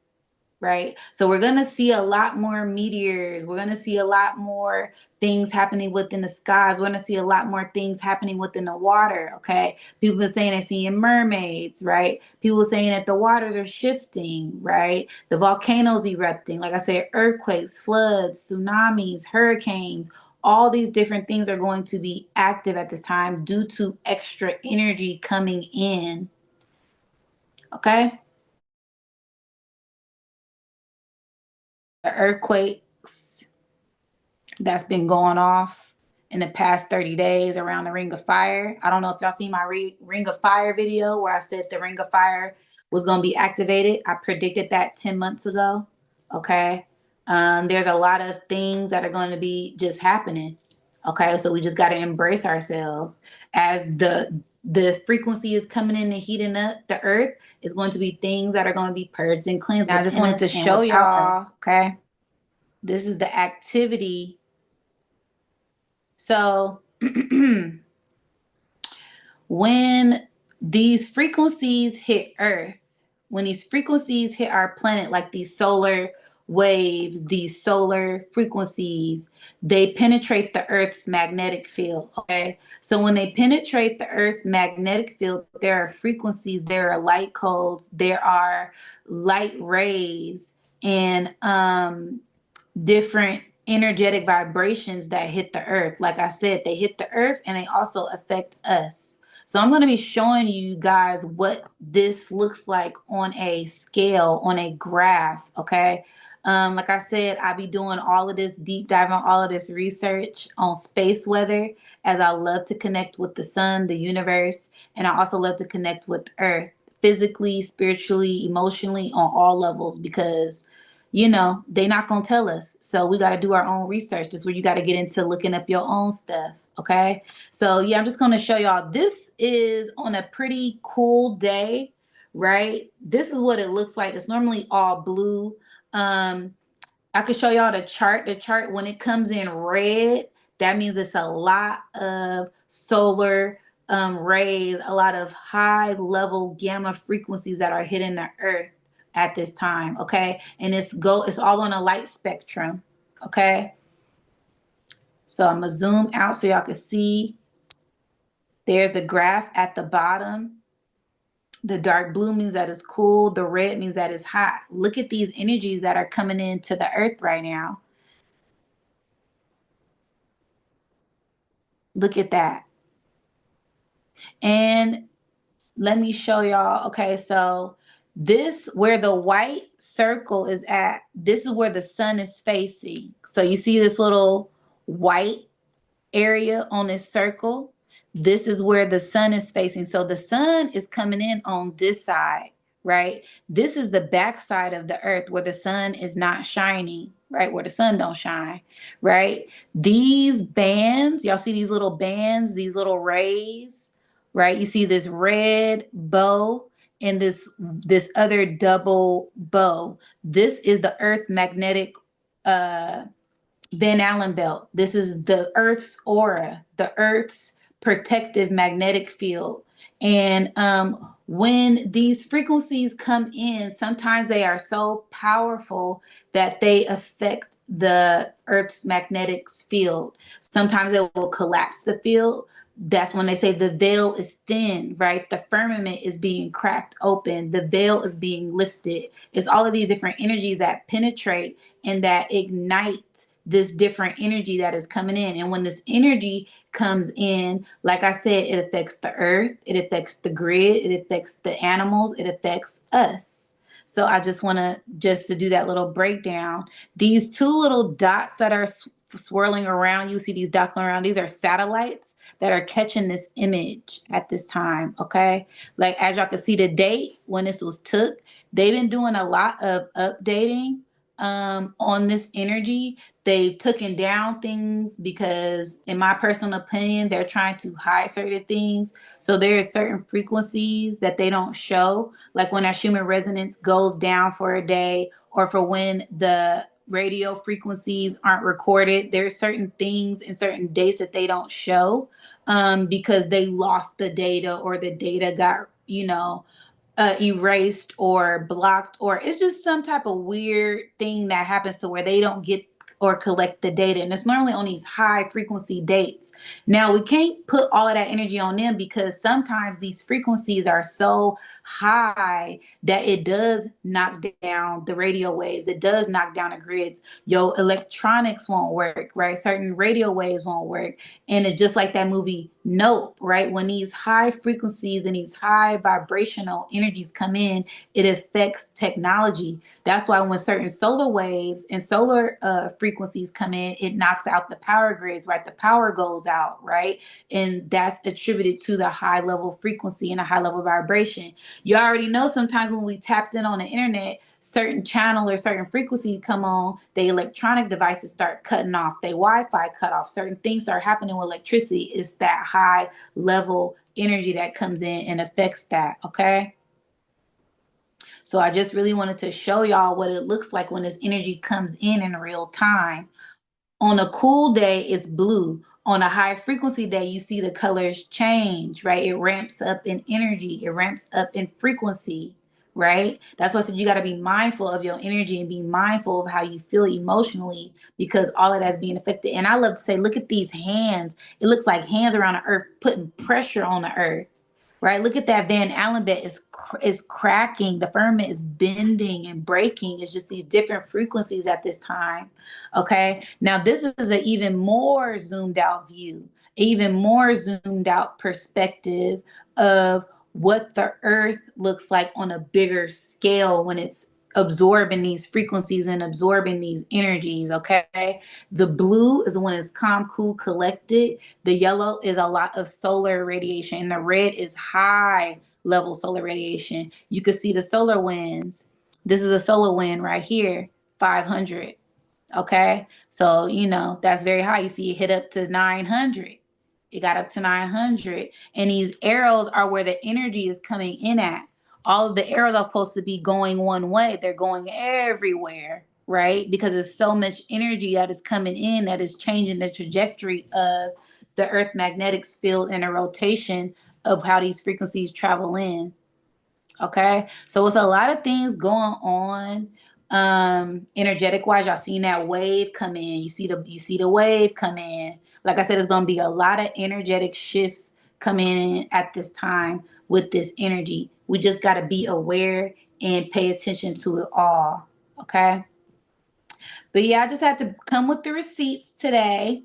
right? So we're going to see a lot more meteors. We're going to see a lot more things happening within the skies. We're going to see a lot more things happening within the water, okay? People are saying they're seeing mermaids, right? People saying that the waters are shifting, right? The volcanoes erupting. Like I said, earthquakes, floods, tsunamis, hurricanes. All these different things are going to be active at this time due to extra energy coming in, okay? The earthquakes that's been going off in the past 30 days around the Ring of Fire. I don't know if y'all seen my Ring of Fire video where I said the Ring of Fire was going to be activated. I predicted that 10 months ago. Okay. There's a lot of things that are going to be just happening. Okay. So we just got to embrace ourselves as the frequency is coming in and heating up the earth. Is going to be things that are going to be purged and cleansed. I just wanted to show y'all. Okay. This is the activity. So when these frequencies hit Earth, when these frequencies hit our planet, like these solar waves, these solar frequencies, they penetrate the Earth's magnetic field. Okay. So when they penetrate the Earth's magnetic field, there are frequencies, there are light codes, there are light rays, and different energetic vibrations that hit the earth. Like I said, they hit the earth and they also affect us. So I'm going to be showing you guys what this looks like on a scale, on a graph. Okay. Like I said, I'll be doing all of this deep dive on all of this research on space weather, as I love to connect with the sun, the universe, and I also love to connect with Earth physically, spiritually, emotionally, on all levels, because they're not going to tell us. So we got to do our own research. This is where you got to get into looking up your own stuff. Okay. So yeah, I'm just going to show y'all. This is on a pretty cool day, right? This is what it looks like. It's normally all blue. I could show y'all the chart. The chart, when it comes in red, that means it's a lot of solar rays, a lot of high level gamma frequencies that are hitting the earth at this time. Okay. And it's all on a light spectrum. Okay. So I'm gonna zoom out so y'all can see. There's the graph at the bottom. The dark blue means that it's cool. The red means that it's hot. Look at these energies that are coming into the earth right now. Look at that. And let me show y'all. Okay, so this, where the white circle is at, this is where the sun is facing. So you see this little white area on this circle? This is where the sun is facing. So the sun is coming in on this side, right? This is the back side of the earth where the sun is not shining, right? Where the sun don't shine, right? These bands, y'all see these little bands, these little rays, right? You see this red bow and this other double bow. This is the earth magnetic Van Allen belt. This is the Earth's aura, the Earth's protective magnetic field. And when these frequencies come in, sometimes they are so powerful that they affect the Earth's magnetic field. Sometimes it will collapse the field. That's when they say the veil is thin, right? The firmament is being cracked open. The veil is being lifted. It's all of these different energies that penetrate and that ignite this different energy that is coming in. And when this energy comes in, like I said, it affects the earth, it affects the grid, it affects the animals, it affects us. So I just want to do that little breakdown. These two little dots that are swirling around, you see these dots going around, these are satellites that are catching this image at this time. Okay, like as y'all can see the date when this was took, they've been doing a lot of updating on this energy. They've taken down things because, in my personal opinion, they're trying to hide certain things. So there are certain frequencies that they don't show, like when our Schumann resonance goes down for a day, or for when the radio frequencies aren't recorded. There's certain things and certain dates that they don't show because they lost the data, or the data got, erased or blocked, or it's just some type of weird thing that happens to where they don't get or collect the data. And it's normally on these high frequency dates. Now, we can't put all of that energy on them because sometimes these frequencies are so high that it does knock down the radio waves. It does knock down the grids. Your electronics won't work, right? Certain radio waves won't work. And it's just like that movie Nope, right? When these high frequencies and these high vibrational energies come in, it affects technology. That's why when certain solar waves and solar frequencies come in, it knocks out the power grids, right? The power goes out, right? And that's attributed to the high level frequency and a high level vibration. You already know sometimes when we tapped in on the internet, certain channel or certain frequency come on, the electronic devices start cutting off, they Wi-Fi cut off, certain things start happening with electricity. It's that high level energy that comes in and affects that. Okay. So I just really wanted to show y'all what it looks like when this energy comes in real time. On a cool day, it's blue. On a high frequency day, you see the colors change, right? It ramps up in energy, it ramps up in frequency, right? That's why I said you got to be mindful of your energy and be mindful of how you feel emotionally, because all of that's being affected. And I love to say, look at these hands. It looks like hands around the earth putting pressure on the earth, right? Look at that Van Allen bed is cracking. The firmament is bending and breaking. It's just these different frequencies at this time. Okay. Now this is an even more zoomed out view, even more zoomed out perspective of what the earth looks like on a bigger scale when it's absorbing these frequencies and absorbing these energies. Okay. The blue is when it's calm, cool, collected. The yellow is a lot of solar radiation, and the red is high level solar radiation. You can see the solar winds. This is a solar wind right here, 500. Okay. So, that's very high. You see it hit up to 900. It got up to 900. And these arrows are where the energy is coming in at. All of the arrows are supposed to be going one way. They're going everywhere, right? Because there's so much energy that is coming in that is changing the trajectory of the Earth magnetic field and a rotation of how these frequencies travel in. Okay. So it's a lot of things going on energetic wise. Y'all seen that wave come in. You see the wave come in. Like I said, it's going to be a lot of energetic shifts coming in at this time with this energy. We just got to be aware and pay attention to it all. Okay. But yeah, I just had to come with the receipts today.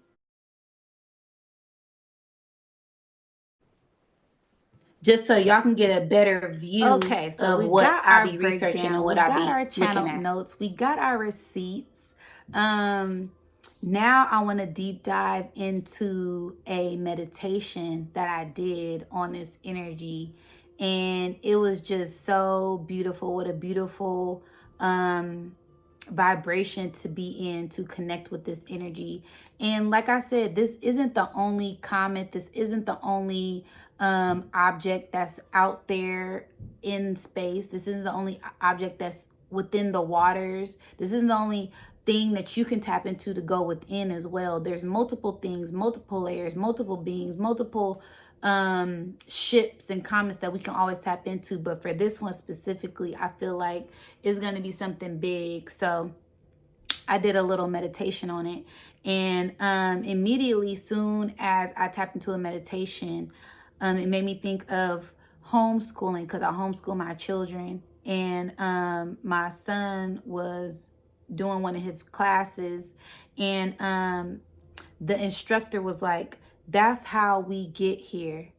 Just so y'all can get a better view of what I be researching and what I be looking at. Notes. We got our receipts. Now I want to deep dive into a meditation that I did on this energy. And it was just so beautiful. What a beautiful vibration to be in, to connect with this energy. And like I said, this isn't the only comet. This isn't the only object that's out there in space. This isn't the only object that's within the waters. This isn't the only thing that you can tap into to go within as well. There's multiple things, multiple layers, multiple beings, multiple ships and comets that we can always tap into. But for this one specifically, I feel like it's going to be something big. So I did a little meditation on it. And immediately, soon as I tapped into a meditation, it made me think of homeschooling, because I homeschool my children. And my son was doing one of his classes, and the instructor was like, that's how we get here.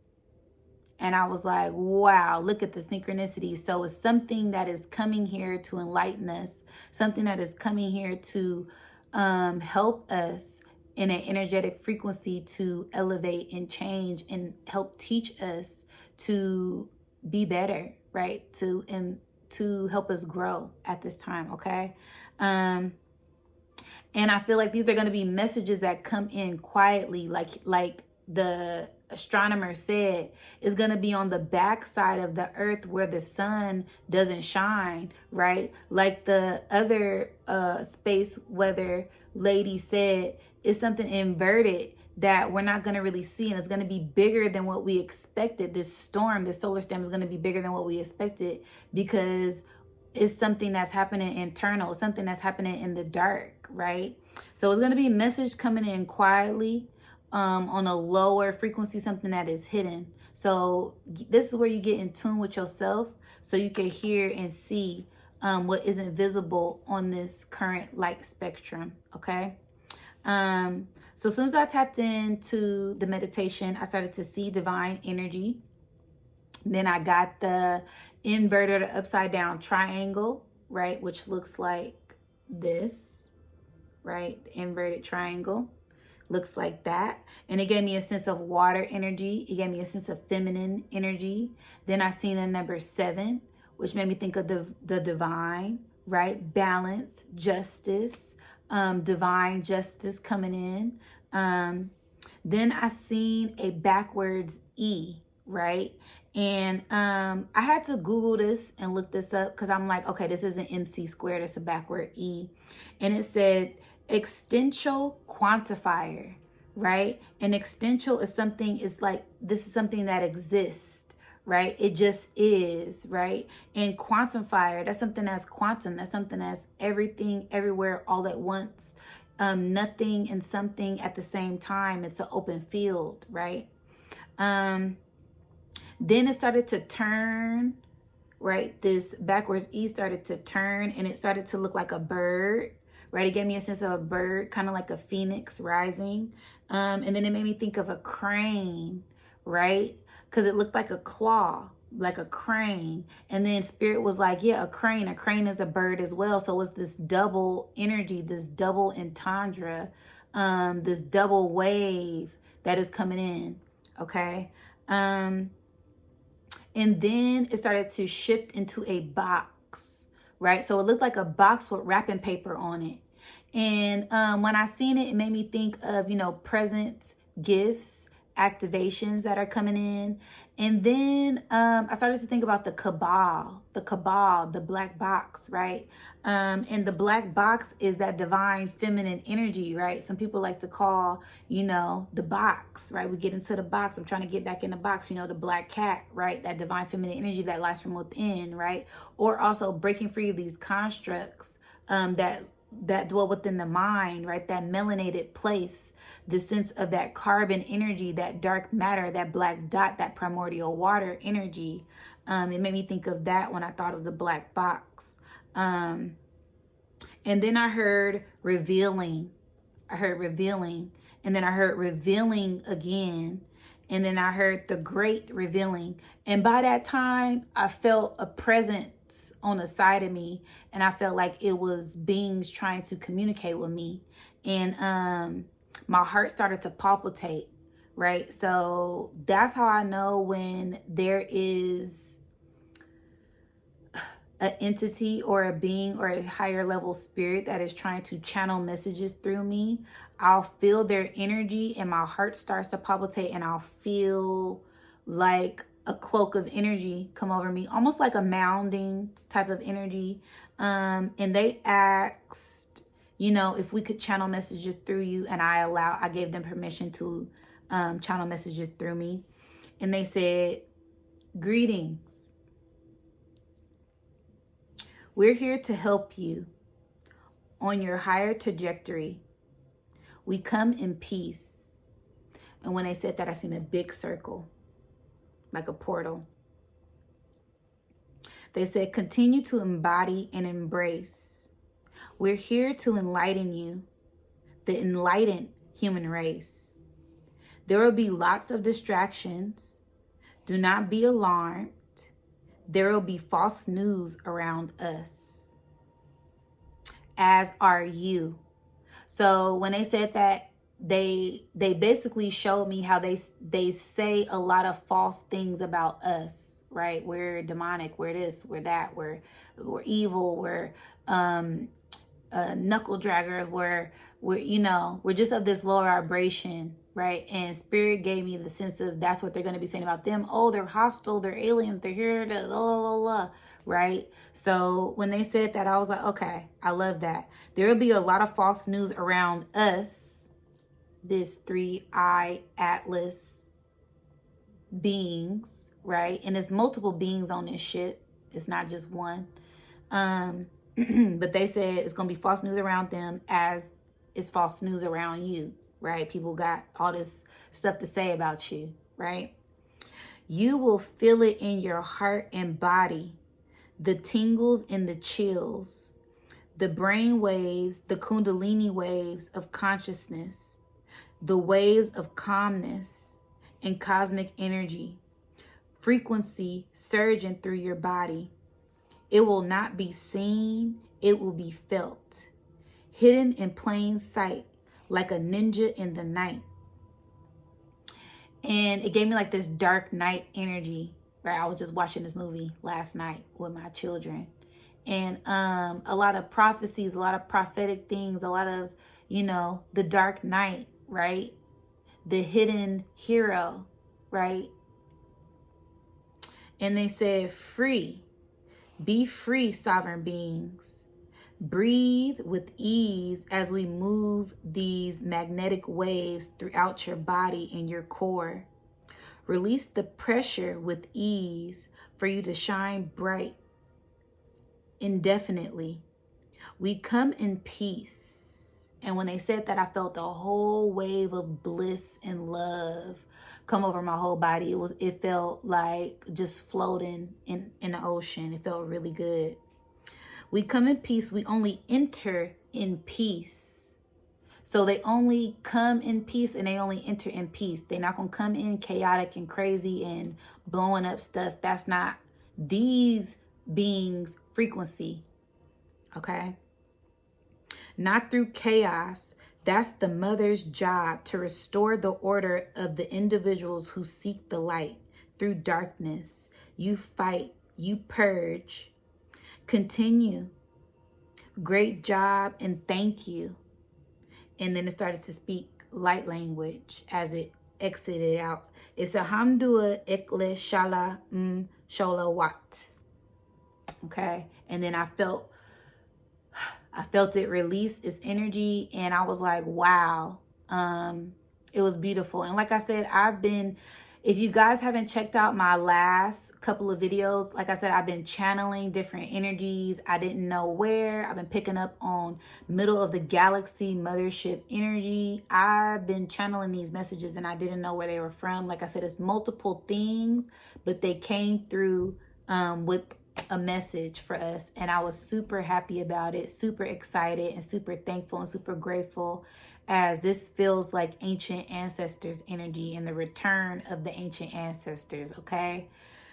And I was like, wow, look at the synchronicity. So it's something that is coming here to enlighten us, something that is coming here to help us in an energetic frequency to elevate and change and help teach us to be better, right? To help us grow at this time, okay? And I feel like these are going to be messages that come in quietly, like the astronomer said, is going to be on the back side of the earth where the sun doesn't shine, right? Like the other space weather lady said, is something inverted that we're not going to really see, and it's going to be bigger than what we expected. This storm, this solar storm, is going to be bigger than what we expected, because it's something that's happening internal, something that's happening in the dark, right? So it's going to be a message coming in quietly, on a lower frequency, something that is hidden. So this is where you get in tune with yourself, so you can hear and see what isn't visible on this current light spectrum, okay? So as soon as I tapped into the meditation, I started to see divine energy. Then I got the inverted or upside down triangle, right? Which looks like this, right? The inverted triangle looks like that. And it gave me a sense of water energy. It gave me a sense of feminine energy. Then I seen the number 7, which made me think of the divine, right? Balance, justice, divine justice coming in. Then I seen a backwards E, right? And I had to Google this and look this up, because I'm like, okay, this isn't MC squared, it's a backward E. And it said extensional quantifier, right? An extensional is something, is like, this is something that exists, right? It just is, right? And quantum fire, that's something that's quantum. That's something that's everything, everywhere, all at once. Nothing and something at the same time. It's an open field, right? Then it started to turn, right? This backwards E started to turn, and it started to look like a bird, right? It gave me a sense of a bird, kind of like a phoenix rising. And then it made me think of a crane, right? Because it looked like a claw, like a crane. And then spirit was like, yeah, a crane. A crane is a bird as well. So it's this double energy, this double entendre, this double wave that is coming in, okay? And then it started to shift into a box, right? So it looked like a box with wrapping paper on it. And when I seen it, it made me think of, you know, presents, gifts, activations that are coming in. And then I started to think about the cabal, the black box, right? And the black box is that divine feminine energy, right? Some people like to call, you know, the box, right? We get into the box. I'm trying to get back in the box, you know, the black cat, right? That divine feminine energy that lies from within, right? Or also breaking free of these constructs that dwell within the mind, right? That melanated place, the sense of that carbon energy, that dark matter, that black dot, that primordial water energy. It made me think of that when I thought of the black box. And then I heard revealing. I heard revealing. And then I heard revealing again. And then I heard the great revealing. And by that time, I felt a presence on the side of me, and I felt like it was beings trying to communicate with me. And my heart started to palpitate, right? So that's how I know when there is an entity or a being or a higher level spirit that is trying to channel messages through me. I'll feel their energy and my heart starts to palpitate, and I'll feel like a cloak of energy come over me, almost like a mounding type of energy. And they asked, you know, if we could channel messages through you, and I gave them permission to channel messages through me. And they said, greetings. We're here to help you on your higher trajectory. We come in peace. And when they said that, I seen a big circle, like a portal. They said, continue to embody and embrace. We're here to enlighten you, the enlightened human race. There will be lots of distractions. Do not be alarmed. There will be false news around us, as are you. So when they said that, they basically showed me how they say a lot of false things about us, right? We're demonic, we're this, we're that, we're evil, we're knuckle dragger, we're just of this lower vibration, right? And spirit gave me the sense of that's what they're going to be saying about them. Oh, they're hostile, they're aliens, they're here to right? So when they said that, I was like, okay, I love that. There will be a lot of false news around us, this 3I Atlas beings, right? And it's multiple beings on this shit. It's not just one. But they said it's going to be false news around them as it's false news around you, right? People got all this stuff to say about you, right? You will feel it in your heart and body, the tingles and the chills, the brain waves, the kundalini waves of consciousness, the waves of calmness and cosmic energy, frequency surging through your body. It will not be seen, it will be felt, hidden in plain sight, like a ninja in the night. And it gave me like this dark night energy, right? I was just watching this movie last night with my children. And a lot of prophecies, a lot of prophetic things, a lot of, you know, the dark night, right? The hidden hero, right? And they said, free. Be free, sovereign beings. Breathe with ease as we move these magnetic waves throughout your body and your core. Release the pressure with ease for you to shine bright indefinitely. We come in peace. And when they said that, I felt a whole wave of bliss and love come over my whole body. It felt like just floating in the ocean. It felt really good. We come in peace. We only enter in peace. So they only come in peace and they only enter in peace. They're not going to come in chaotic and crazy and blowing up stuff. That's not these beings' frequency. Okay? Not through chaos. That's the mother's job, to restore the order of the individuals who seek the light. Through darkness, you fight, you purge. Continue. Great job and thank you. And then it started to speak light language as it exited out. It's a hamdua ekle shala shola wat. Okay. And then I felt it release its energy, and I was like, wow. It was beautiful. And like I said, if you guys haven't checked out my last couple of videos, like I said, I've been channeling different energies. I didn't know where. I've been picking up on middle of the galaxy mothership energy. I've been channeling these messages and I didn't know where they were from. Like I said, it's multiple things, but they came through with a message for us, and I was super happy about it, super excited and super thankful and super grateful, as this feels like ancient ancestors energy and the return of the ancient ancestors. Okay,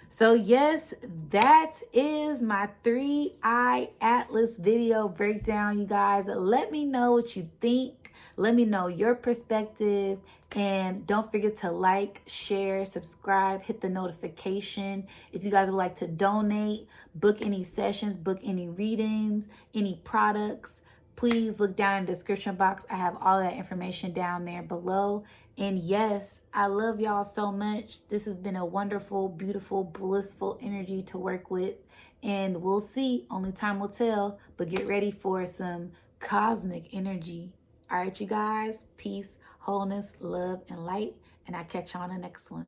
so yes, that is my 3-eye atlas video breakdown, you guys. Let me know what you think. Let me know your perspective, and don't forget to like, share, subscribe, hit the notification. If you guys would like to donate, book any sessions, book any readings, any products, please look down in the description box. I have all that information down there below. And yes, I love y'all so much. This has been a wonderful, beautiful, blissful energy to work with. And we'll see. Only time will tell. But get ready for some cosmic energy. All right, you guys. Peace, wholeness, love, and light. And I'll catch you on the next one.